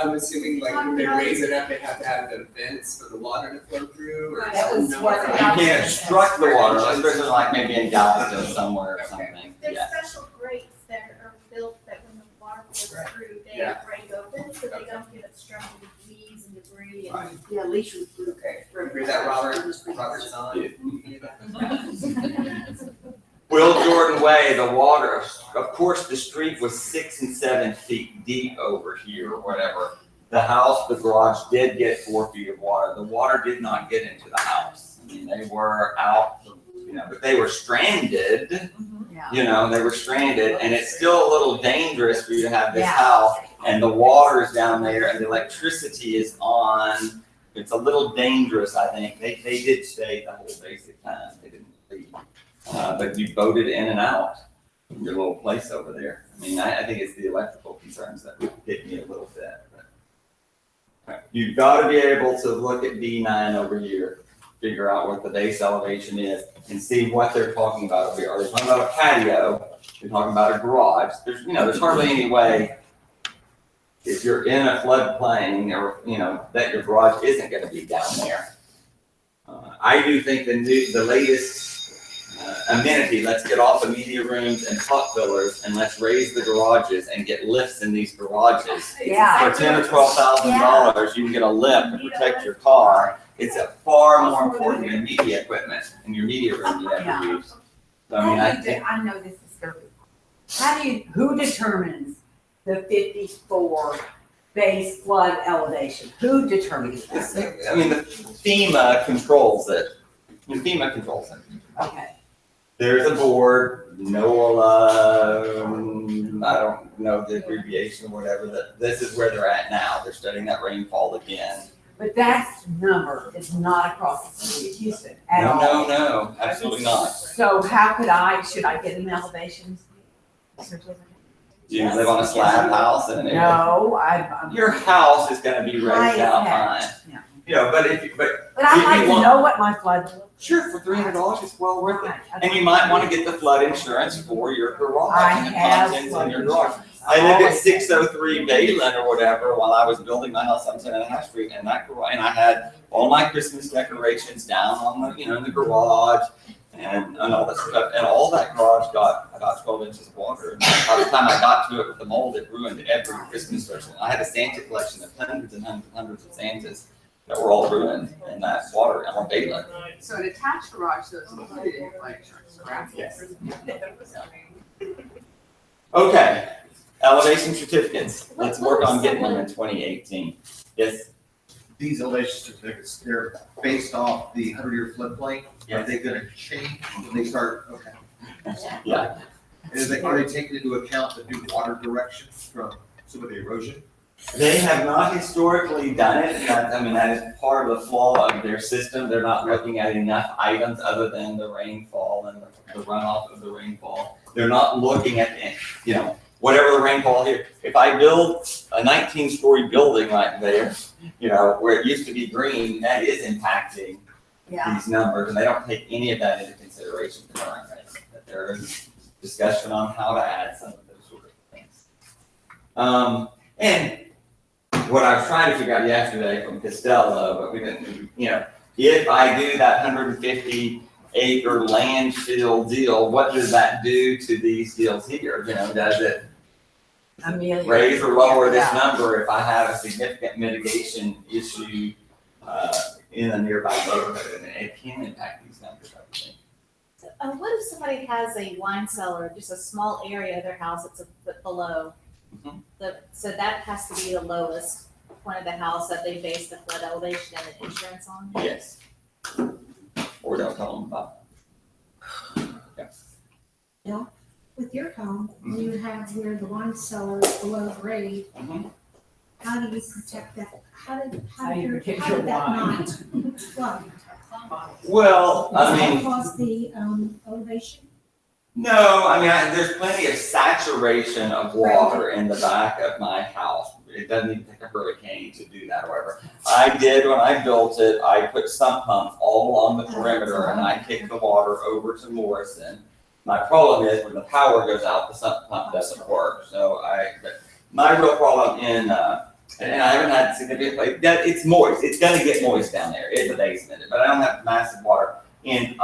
I'm assuming like when they raise it up, they have to have the vents for the water to flow through or. That was no? what- You can't obstruct the water, especially like maybe in Galveston somewhere or something. There's Yeah. special grates that are built that when the water flows through, they Yeah. break open, so they don't get obstructed with weeds and debris Right. and. Yeah, leash was blue. Okay, you hear that, Robert? Robert's on. Yeah. You hear that? Will Jordan Way, the water, of course, the street was 6 and 7 feet deep over here or whatever. The house, the garage did get 4 feet of water. The water did not get into the house. I They were out, but they were stranded. Yeah. They were stranded, and it's still a little dangerous for you to have this Yeah. house, and the water's down there, and the electricity is on. It's a little dangerous, I think. They did stay the whole basic time. They didn't leave. But you boated in and out from your little place over there. I mean, I think it's the electrical concerns that would hit me a little bit. But you've got to be able to look at D9 over here, figure out what the base elevation is, and see what they're talking about over here. Are they talking about a patio? They're talking about a garage. There's hardly any way, if you're in a floodplain or, that your garage isn't going to be down there. I do think the latest amenity, let's get off the media rooms and pot fillers, and let's raise the garages and get lifts in these garages. Yeah. For $10,000 or $12,000, you can get a lift to protect your car. It's a far more important than media equipment in your media room you ever use. So, I mean, I know this is scary. Who determines the 54 base flood elevation? Who determines that? I mean, the FEMA controls it. FEMA controls it. Okay. There's a board, NOAA, I don't know the abbreviation or whatever, that this is where they're at now. They're studying that rainfall again. But that number is not across the city of Houston at all. No, absolutely not. So should I get an elevation? Do you live on a slab house in an area? No, Your house is gonna be High raised as out heck. high. Yeah. But I'd if like you to want- know what my flood. Sure, for $300, it's well worth it. Right. And you might want to get the flood insurance for your garage I and the have contents flood in your garage. insurance. I lived at Always. 603 Bayland or whatever while I was building my house on 10.5 Street, and I had all my Christmas decorations down on the, in the garage and all that stuff. And all that garage got about 12 inches of water. And by the time I got to it with the mold, it ruined every Christmas special. I had a Santa collection of hundreds and hundreds and hundreds of Santas that were all ruined in that water on Bayland. So an attached garage, so it's included in flood insurance, correct? Yes. Okay, elevation certificates. Let's work on getting them in 2018. Yes, These elevation certificates, they're based off the 100-year floodplain. Are they gonna change when they start? Okay. yeah. Are they taking into account the new water direction from some of the erosion? They have not historically done it. That is part of the flaw of their system. They're not looking at enough items other than the rainfall and the runoff of the rainfall. They're not looking at, whatever the rainfall here. If I build a 19-story building right there, where it used to be green, that is impacting these numbers, and they don't take any of that into consideration currently. That there is discussion on how to add some of those sort of things. And what I was trying to figure out yesterday from Costello, but we didn't, if I do that 150-acre landfill deal, what does that do to these deals here? Does it raise or lower this number if I have a significant mitigation issue in a nearby neighborhood? And it can impact these numbers, I think. What if somebody has a wine cellar, just a small area of their house that's a foot below? Mhm. So that has to be the lowest point of the house that they base the flood elevation and the insurance on? Yes. Or don't tell them about. With your home, you have where the wine cellar is below grade. Mhm. How do you protect that? How How do you did protect your that wine? not flood? Well, Does that cause the elevation? no, there's plenty of saturation of water in the back of my house. It doesn't even take a hurricane to do that, however. I did, when I built it, I put sump pumps all along the perimeter and I kicked the water over to Morrison. My problem is when the power goes out, the sump pump doesn't work. So but my real problem and I haven't had significant, it's moist. It's gonna get moist down there. It's a basement, but I don't have massive water. And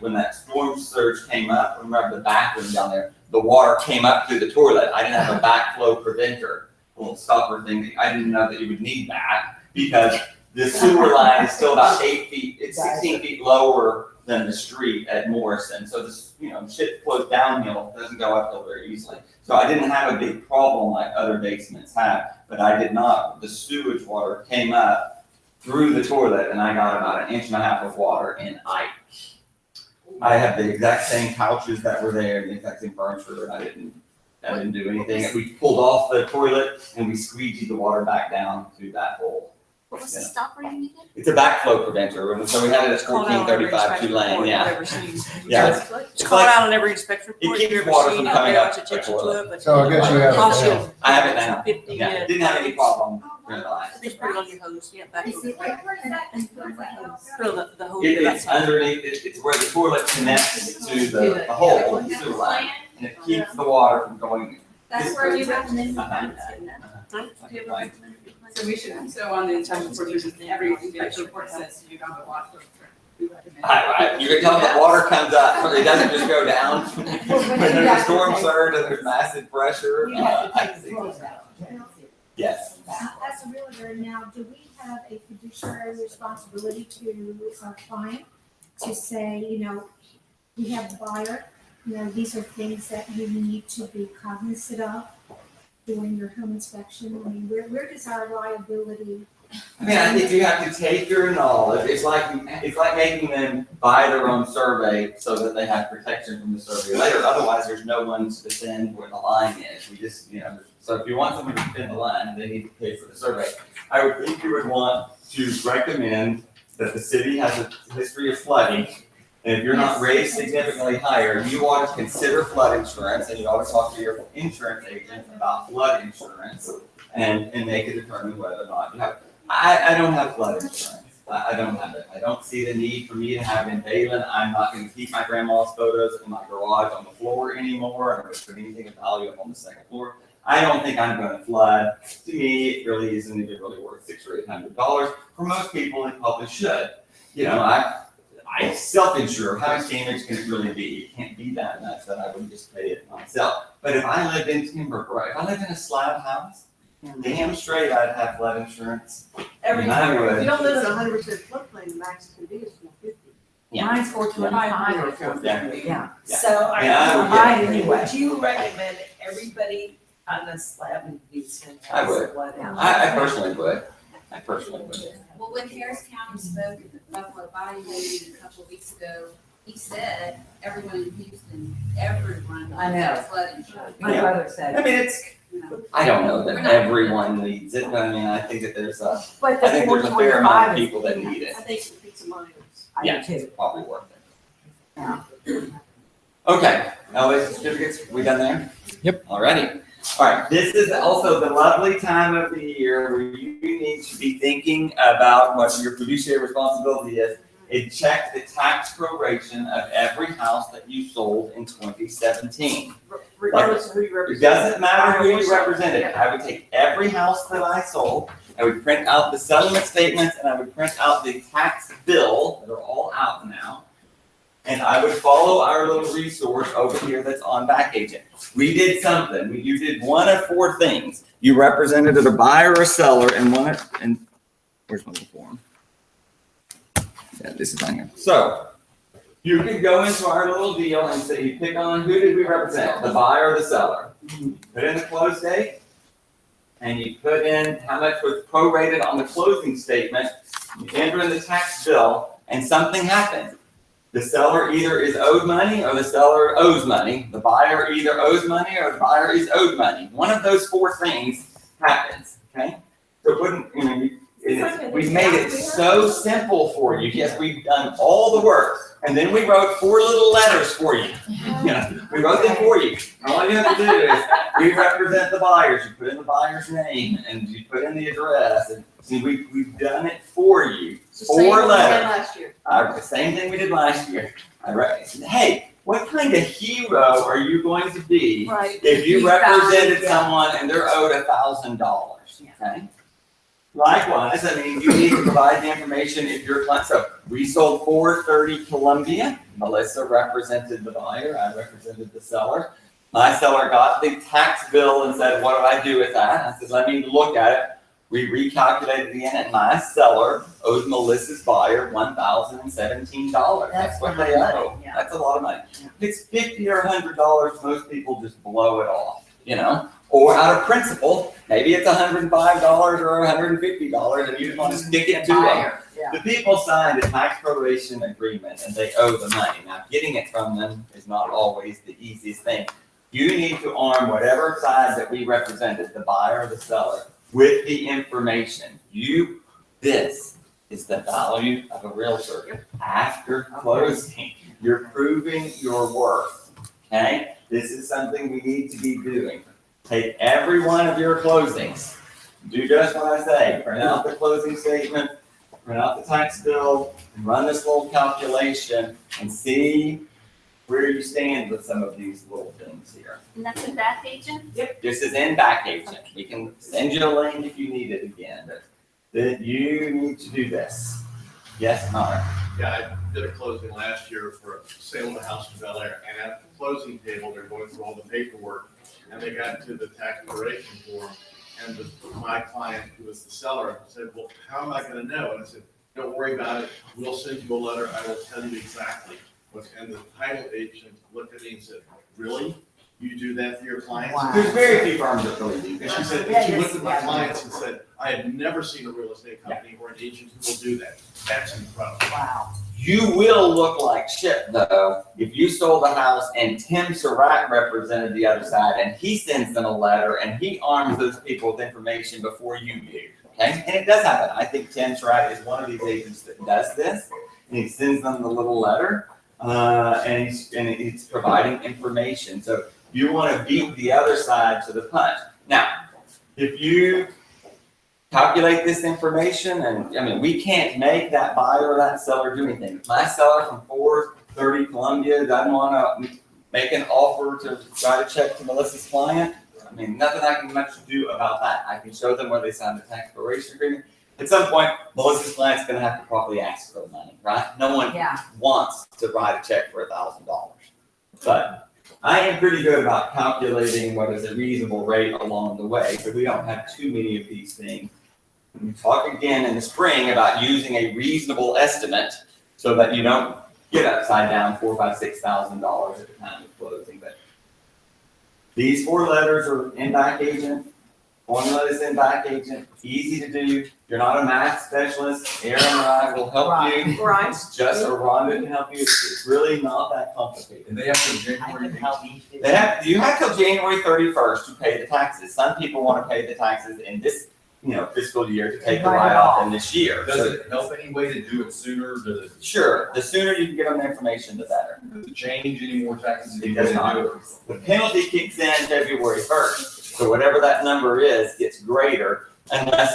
when that storm surge came up, remember the bathroom down there, the water came up through the toilet. I didn't have a backflow preventer, a little stopper thing. I didn't know that you would need that because the sewer line is still about 8 feet, it's 16 feet lower than the street at Morrison. So this, shit flows downhill, doesn't go uphill very easily. So I didn't have a big problem like other basements have, but I did not, the sewage water came up through the toilet and I got about 1.5 inches of water in Ike. I have the exact same couches that were there, the exact same furniture, and I didn't do anything. We pulled off the toilet and we squeegeed the water back down through that hole. What was the Yeah. stop rating again? It's a backflow preventer, and so we had it at 1435 Tulane, yeah. Yeah. It's called out on every inspection It report keeps you've ever water seen, from I'll coming pay up attention the to toilet. it, but. So I guess you have it Cost now. I have it now. 50, Yeah, didn't have any problem Oh, during the wow. last. Just put it on your hose, yeah, back. Is it- Where is that? Where's that hose? Fill the hose. It's underneath, it's where the toilet connects to the hole, the sewer line, and it keeps the water from going. That's where you recommend. So we should, so on the inspection report, there's every inspection report says you don't have a water filter. We recommend. You can tell the water comes up, it doesn't just go down. When there's a storm surge and there's massive pressure. You have to I take the see. clothes out. Yes. As a realtor now, do we have a fiduciary responsibility to our client to say, we have the buyer, these are things that you need to be cognizant of during your home inspection? I mean, where does our liability? I mean, I think you have to take your knowledge, it's like making them buy their own survey so that they have protection from the survey later, otherwise there's no one to defend where the line is. We just, so if you want someone to defend the line, they need to pay for the survey. I would think you would want to recommend that the city has a history of flooding, and if you're not raised significantly higher, you ought to consider flood insurance, and you ought to talk to your insurance agent about flood insurance, and make a determine whether or not you have. I don't have flood insurance. I don't have it. I don't see the need for me to have it in Bayland. I'm not gonna keep my grandma's photos in my garage on the floor anymore. I'm gonna put anything of value up on the second floor. I don't think I'm gonna flood. To me, it really isn't even really worth $600 or $800. For most people, it probably should. I self-insure. How much damage can it really be? It can't be that much that I would just pay it myself. But if I lived in Timber, if I lived in a slab house, damn straight I'd have flood insurance. Every And I would. If you don't live in 100% floodplain, the max can be is 450. Yeah. Mine's 425 or 450, yeah. Yeah. So are Yeah, I would get it you, anyway. would you recommend everybody on the slab in Houston I has would. flood insurance? I personally would. Well, when Harris County spoke at the Buffalo Bayou meeting a couple of weeks ago, he said everyone in Houston, everyone I know. has flood insurance. My Yeah. brother said. I mean, it's, You know. I don't know that everyone needs it, but I mean, I think that there's a, But I the think there's a fair amount 425 of is. people that need it. I think some peace of mind is. I Yeah. do too. Probably worth it. Yeah. Okay, elevation certificates, we done there? Yep. Alrighty. Alright, this is also the lovely time of the year where you need to be thinking about what your fiduciary responsibility is. And check the tax proration of every house that you sold in 2017. Regardless of who you It represent. doesn't matter who you represented. I would take every house that I sold, I would print out the settlement statements, and I would print out the tax bill, that are all out now. And I would follow our little resource over here that's on Backagent. We did something, you did one of 4 things. You represented a buyer or a seller, and where's my little form? Yeah, this is on here. So, you could go into our little deal and say, you pick on who did we represent, the buyer or the seller. Put in the close date, and you put in how much was prorated on the closing statement, you enter in the tax bill, and something happens. The seller either is owed money or the seller owes money. The buyer either owes money or the buyer is owed money. One of those 4 things happens, okay? So we made it so simple for you. Yes, we've done all the work. And then we wrote 4 little letters for you. We wrote them for you. All you have to do is, we represent the buyers. You put in the buyer's name and you put in the address. And see, we've done it for you. It's the same 4 one we did letters. last year. The same thing we did last year. Hey, what kind of hero are you going to be Right. if you You found- represented yeah. someone and they're owed $1,000? Okay. Likewise, I mean, you need to provide the information if your client. So we sold 430 Columbia. Melissa represented the buyer. I represented the seller. My seller got the tax bill and said, "What do I do with that?" I said, "Let me look at it." We recalculated again, and my seller owes Melissa's buyer $1,017. That's what they owe. Yeah. That's a lot of money. Yeah. If it's $50 or $100, most people just blow it off. you know, or out of principle, maybe it's $105 or $150 and you just want to stick it to them. Buyer, yeah. The people signed a tax proration agreement and they owe the money. Now, getting it from them is not always the easiest thing. You need to arm whatever side that we represented, the buyer or the seller, with the information. This is the value of a realtor. After closing, you're proving your worth, okay? This is something we need to be doing. Take every one of your closings, do just what I say, print out the closing statement, print out the tax bill, and run this little calculation and see where you stand with some of these little things here. And that's in Backagent? Yep, this is in Backagent. We can send you a link if you need it again, but that you need to do this. Yes, Connor? Yeah, I did a closing last year for a sale of a house in Bel Air, and at the closing table, they're going through all the paperwork, and they got to the tax proration form, and my client, who was the seller, said, well, how am I gonna know? And I said, don't worry about it, we'll send you a letter, I will tell you exactly. And the title agent looked at me and said, really? You do that to your clients? Wow. There's very few firms that really do And that. she said, Yeah, she yes, looked at my yeah. clients and said, I have never seen a real estate company or an agent who will do that. That's incredible. Wow. You will look like shit though, if you sold a house and Tim Surratt represented the other side and he sends them a letter and he arms those people with information before you do, okay? And it does happen. I think Tim Surratt is one of these agents that does this, and he sends them the little letter, and he's providing information. So you want to beat the other side to the punch. Now, if you calculate this information, and I mean, we can't make that buyer or that seller do anything. If my seller from 430 Columbia doesn't want to make an offer to write a check to Melissa's client, I mean, nothing I can much do about that. I can show them where they signed the tax proration agreement. At some point, Melissa's client's going to have to properly ask for the money, right? No one wants to write a check for $1,000. But I am pretty good about calculating what is a reasonable rate along the way, so we don't have too many of these things. We talk again in the spring about using a reasonable estimate so that you don't get upside down $4,000, $5,000, $6,000 at the time of closing. But these 4 letters are in Backagent. Formula is in Backagent. Easy to do. You're not a math specialist. Aaron or I will help you. Right. It's just a Rhonda can help you. It's really not that complicated. And they have to January. You have till January 31st to pay the taxes. Some people want to pay the taxes in this, fiscal year to take the write-off in this year. Does So, it help any way to do it sooner? Does it, sure, the sooner you can give them the information, the better. does it change any more taxes? if It you does go not. to do it? The penalty kicks in February 1st. So whatever that number is gets greater unless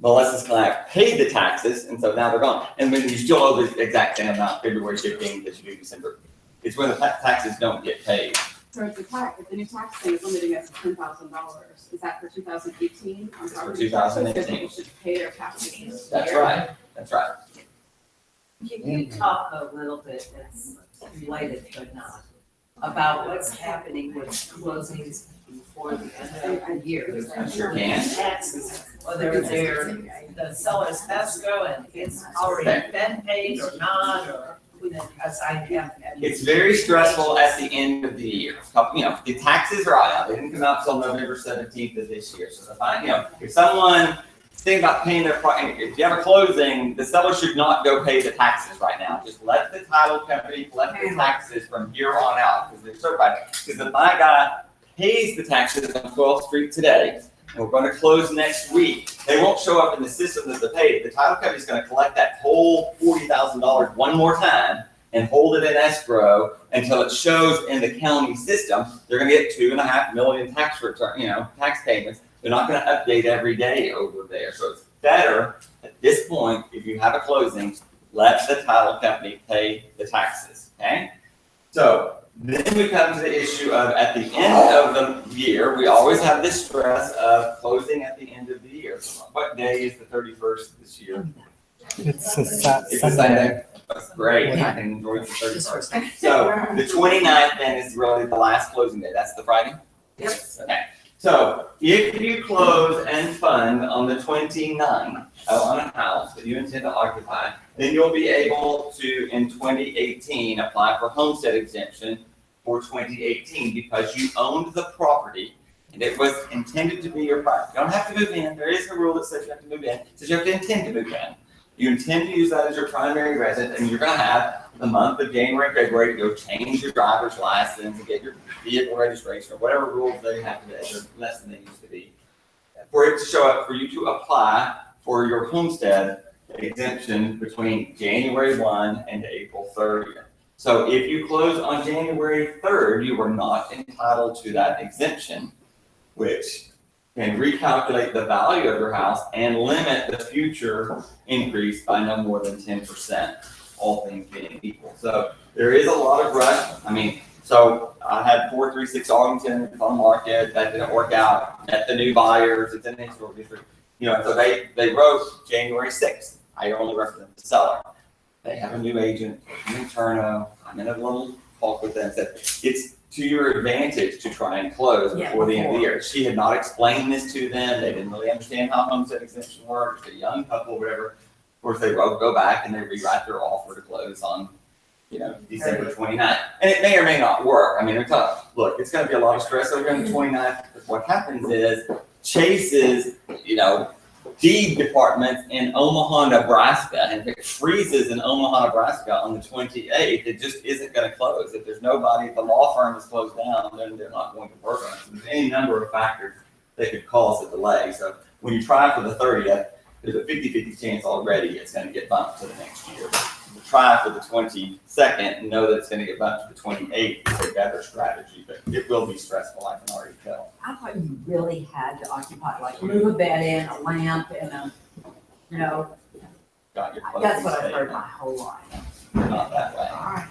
Melissa's client paid the taxes, and so now they're gone. And then you still owe the exact same amount February 15th that you do December. It's when the taxes don't get paid. So if the new tax thing is limiting us to $10,000, is that for 2018? It's for 2018. People should pay their taxes. That's right, that's right. Can you talk a little bit, that's related but not, about what's happening with closings before the end of the year? I sure can. Taxes, whether they're the seller's escrow and it's already been paid or not, or, because I have. It's very stressful at the end of the year. The taxes are out. They didn't come out until November 17th of this year. So if someone think about paying their, if you have a closing, the seller should not go pay the taxes right now. Just let the title company collect the taxes from here on out because they're certified. Because if my guy pays the taxes on 12th Street today, and we're going to close next week, they won't show up in the system as they paid. The title company is going to collect that whole $40,000 one more time and hold it in escrow until it shows in the county system. They're going to get $2.5 million tax return, tax payments. They're not going to update every day over there. So it's better at this point, if you have a closing, let the title company pay the taxes, okay? So then we come to the issue of at the end of the year, we always have this stress of closing at the end of the year. What day is the 31st this year? It's a It's a Sunday. Sunday. That's great. I can enjoy the 31st. So the 29th then is really the last closing day. That's the Friday? Yep. Okay. So if you close and fund on the 29th on a house that you intend to occupy, then you'll be able to, in 2018, apply for homestead exemption for 2018 because you owned the property and it was intended to be your property. You don't have to move in. There is a rule that says you have to move in. It says you have to intend to move in. You intend to use that as your primary residence, and you're going to have the month of January and February to go change your driver's license and get your vehicle registration or whatever rules they have today. They're less than they used to be. For it to show up, for you to apply for your homestead exemption between January 1 and April 30th. So if you close on January 3rd, you are not entitled to that exemption, which can recalculate the value of your house and limit the future increase by no more than 10%, all things being equal. So there is a lot of rush. I mean, so I had 436 Arlington on the market. That didn't work out. Met the new buyers. It's in the historic district. You know, so they wrote January 6th. I only represent the seller. They have a new agent, new Turno. I'm in a little talk with them. Said it's to your advantage to try and close before the end of the year. She had not explained this to them. They didn't really understand how homestead exemption works. A young couple, whatever. Of course, they go back and they rewrite their offer to close on, you know, December 29th. And it may or may not work. I mean, they're tough. Look, it's going to be a lot of stress over on the 29th. But what happens is Chase's, you know, deed departments in Omaha, Nebraska, and if it freezes in Omaha, Nebraska on the 28th, it just isn't going to close. If there's nobody, if the law firm is closed down, then they're not going to work on it. So there's any number of factors that could cause a delay. So when you try for the 30th, there's a 50-50 chance already it's going to get bumped to the next year. You try for the 22nd and know that it's going to get bumped to the 28th. It's a better strategy, but it will be stressful, I can already tell. I thought you really had to occupy, like move a bed in, a lamp, and a, you know, Got your that's what I've closing heard my whole life. statement. Not that way. All right.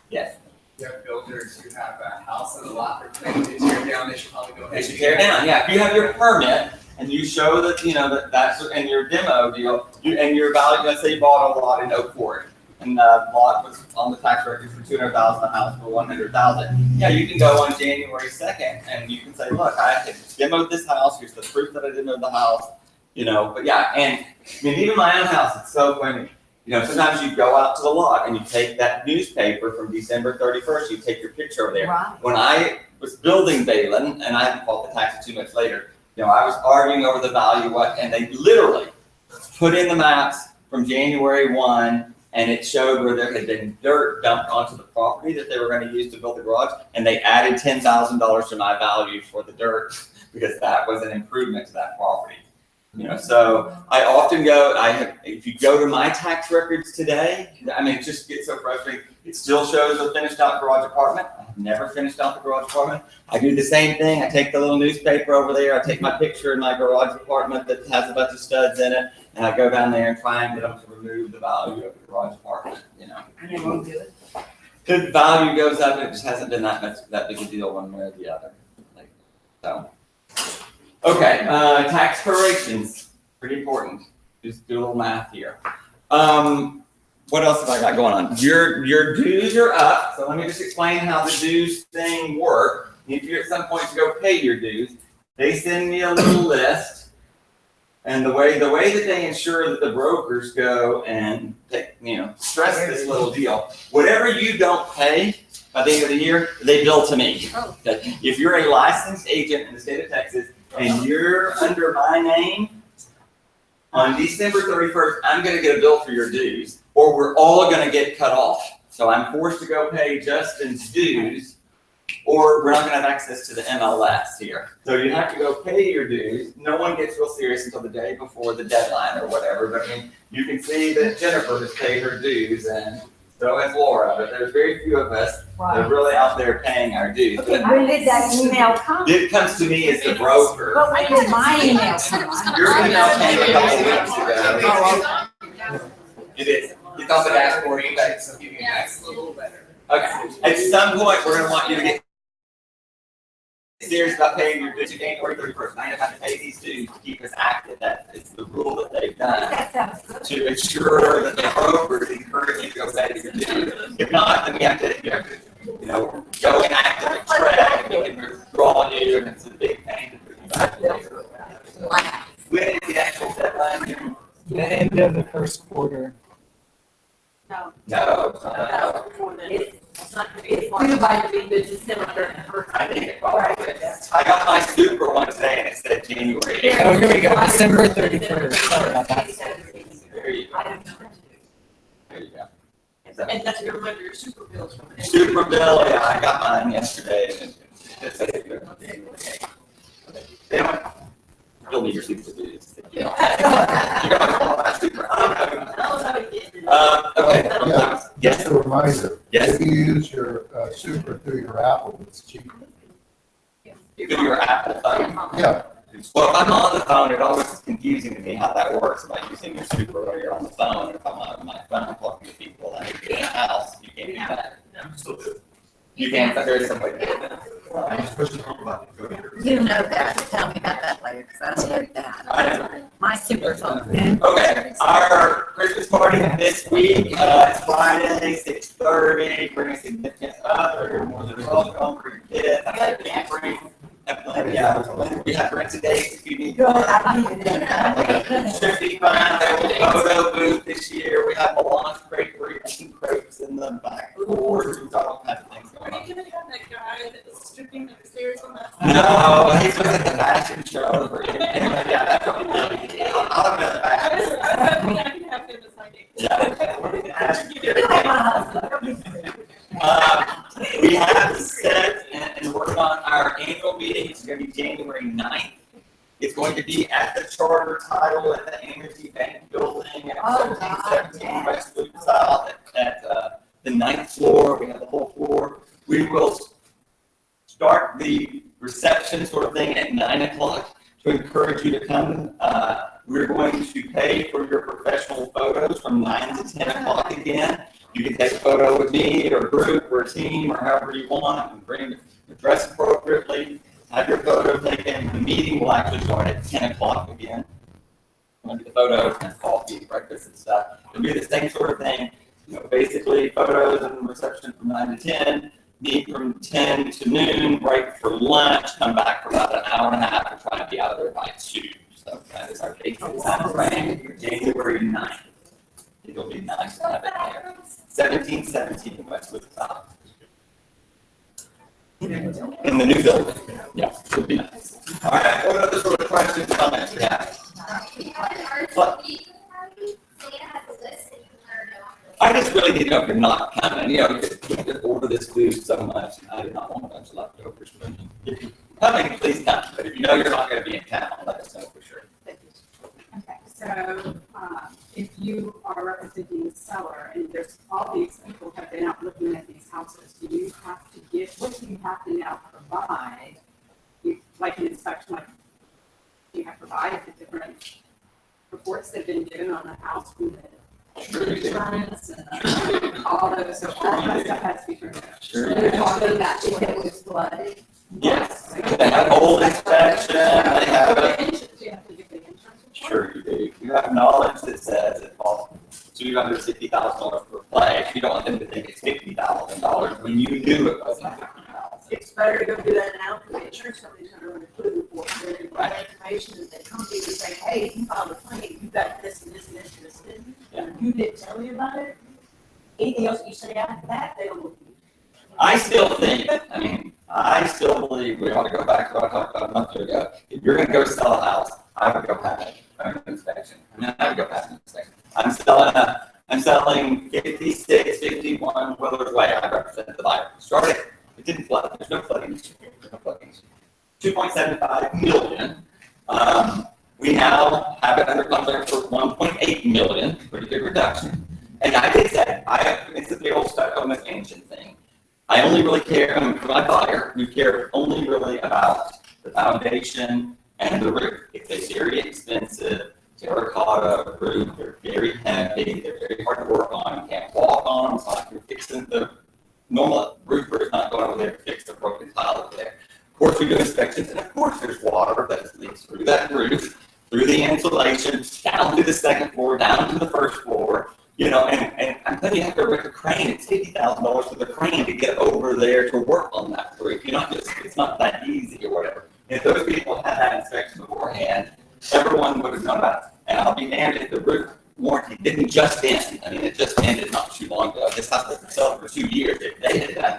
Yes. You have builders who have a house and a lot they're planning to tear down, they should probably go ahead. They should tear down, yeah. If you have your permit and you show that, you know, that's in your demo deal, and your value, let's say you bought a lot in Oak Forest, and the lot was on the tax record for $200,000, the house for $100,000. Yeah, you can go on January 2nd and you can say, look, I demoed this house. Here's the proof that I demoed the house. You know, but yeah, and I mean, even my own house, it's so funny. You know, sometimes you go out to the lot and you take that newspaper from December 31st, you take your picture over there. Right. When I was building Bayland, and I bought the taxes 2 months later, you know, I was arguing over the value, and they literally put in the maps from January 1, and it showed where there had been dirt dumped onto the property that they were going to use to build the garage, and they added $10,000 to my value for the dirt because that was an improvement to that property. You know, so I often if you go to my tax records today, I mean, it just gets so frustrating. It still shows a finished out garage apartment. I've never finished out the garage apartment. I do the same thing. I take the little newspaper over there. I take my picture in my garage apartment that has a bunch of studs in it, and I go down there and try and get them to remove the value of the garage apartment, you know. And they won't do it. The value goes up, it just hasn't been that big a deal one way or the other. So. Okay, tax prorations, pretty important. Just do a little math here. What else have I got going on? Your dues are up, so let me just explain how the dues thing works. If you're at some point to go pay your dues, they send me a little list, and the way that they ensure that the brokers go and stress this little deal. Whatever you don't pay by the end of the year, they bill to me. Oh. If you're a licensed agent in the state of Texas, and you're under my name, on December 31st, I'm going to get a bill for your dues, or we're all going to get cut off. So I'm forced to go pay Justin's dues, or we're not going to have access to the MLS here. So you have to go pay your dues. No one gets real serious until the day before the deadline or whatever. But I mean, you can see that Jennifer has paid her dues, and so has Laura. But there's very few of us that are really out there paying our dues. Okay, when did that email come? It comes to me as the broker. But when did my email come? Your email came a couple of weeks ago. It is. It's on the dashboard. So give you a little better. Okay. At some point, we're going to want you to get serious about paying your dues. January 31st. I have to pay these dues to keep us active. That is the rule that they've done That sounds good. to ensure that the brokers encourage you to go pay your dues. If not, then we have to, go and activate track and withdraw you, and it's a big pain to put you back there. When is the actual deadline? The end of the first quarter. No. No. It's not gonna be as long as I be the December first. I think it probably is. I got my super one today and it said January. Oh, here we go, December 31st. Sorry about that. There you go. I don't know. There you go. And that's your remember your super bills from it. Super bill, yeah, I got mine yesterday. And it's a good one. They don't, you'll need your super bills. You know. You're gonna call my super. Okay. Yes. Just a reminder, Yes. if you use your super through your Apple, it's cheaper. Through your Apple phone. Yeah. Well, if I'm on the phone, it always is confusing to me how that works by using your super when you're on the phone. If I'm on my phone talking to people that are in the house, you can't do that. You can't, there is some way to do that. I'm supposed to talk about it. You know that, tell me about that later, because I did that. I know. My super phone. Okay, our Christmas party this week, it's Friday, 6:30, bring a significant other, you're more than welcome, bring your kids, I said, can't bring. Yeah, we have rent today if you need. Should be fine, there will be a photo booth this year, we have a launch crate, we're eating crepes in the back doors, we've got all kinds of things going Are on. you gonna have that guy that was stripping upstairs on that? No, he's with the fashion show, yeah, that's what I'm doing. I'll have another fashion. I can have him as my date. We have set and work on our annual meeting. It's going to be January 9th. It's going to be at the Charter Title at the Energy Bank Building at 1717 West Loop South at the 9th floor. We have the whole floor. We will start the reception sort of thing at 9 o'clock to encourage you to come. We're going to pay for your professional photos from 9 to 10 o'clock again. You can take a photo with me or a group or a team or however you want and bring dress appropriately. Have your photo taken. The meeting will actually start at 10 o'clock again. We'll do the photos and coffee, breakfast and stuff. It'll be the same sort of thing. You know, basically photos and reception from 9 to 10. Meet from 10 to noon, break for lunch, come back for about an hour and a half and try to be out of there by 2. So that is our date for January 9th. It'll be nice to have it there. 1717 West Loop South. In the new building. Yeah, it'll be nice. All right, what other sort of questions, comments? Yeah. I just really need to know if you're not coming. You know, you just order this food so much. I do not want a bunch of leftovers. If you're coming, please come. But if you know you're not going to be in town, let us know for sure. Okay, so, if you are representing the seller and there's all these people have been out looking at these houses, do you have to give, what do you have to now provide? Like an inspection, like, do you have to provide the different reports that have been given on the house from the insurance and all those, so all that stuff has to be turned out. Sure. You're talking about if it was flooded. Yes. They have old inspection. They have a. Do you have to give the insurance? Sure you do. You have knowledge that says it falls $260,000 per place. You don't want them to think it's $50,000 when you knew it wasn't $50,000. It's better to go do that now, because the insurance company's gonna run a clue for the right information, and they come to you and say, hey, you filed a claim, you got this and this and this and this, and you didn't tell me about it. Anything else you say after that, they don't look at you. I still think, I still believe we ought to go back to what I talked about a month ago. If you're going to go sell a house, I would go past an inspection. I would go past an inspection. I'm selling 56, 51 Willard Way. I represent the buyer. Started, it didn't flood. There's no flooding issue. There's no flooding issue. 2.75 million. We now have it under contract for 1.8 million. Pretty good reduction. And I did say, it's the old Stockholm ancient thing. I only really care, for my buyer, we care only really about the foundation and the roof. It's a very expensive terracotta roof. They're very heavy. They're very hard to work on. You can't walk on them. It's like you're fixing the normal roofer is not going over there to fix the broken tile over there. Of course, we do inspections, and of course, there's water that leaks through that roof, through the insulation, down to the second floor, down to the first floor. You know, and I'm telling you, you have to rent a crane. It's $50,000 for the crane to get over there to work on that roof. You know, it's not that easy or whatever. If those people had that inspection beforehand, everyone would have known about it. And I'll be damned if the roof warranty didn't just end. It just ended not too long ago. This house has been selling for 2 years. If they had done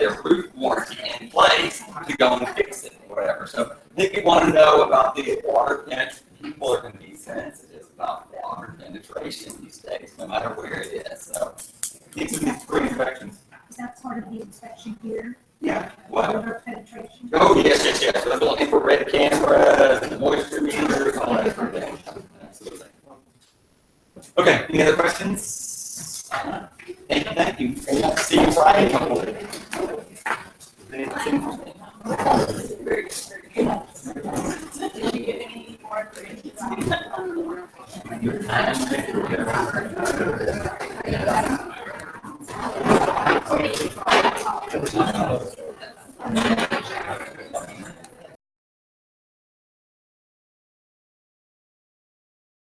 their roof warranty in place to go and fix it or whatever. So I think you want to know about the water penetration. People are going to be sensitive about water penetration these days, no matter where it is. So these are these pre-inspections. Is that part of the inspection here? Yeah, well, Water penetration? oh, yes. Those little infrared cameras, moisture meters, all that sort of thing. Absolutely. Okay, any other questions? Thank you. See you Friday. Very Did you get any more information? good.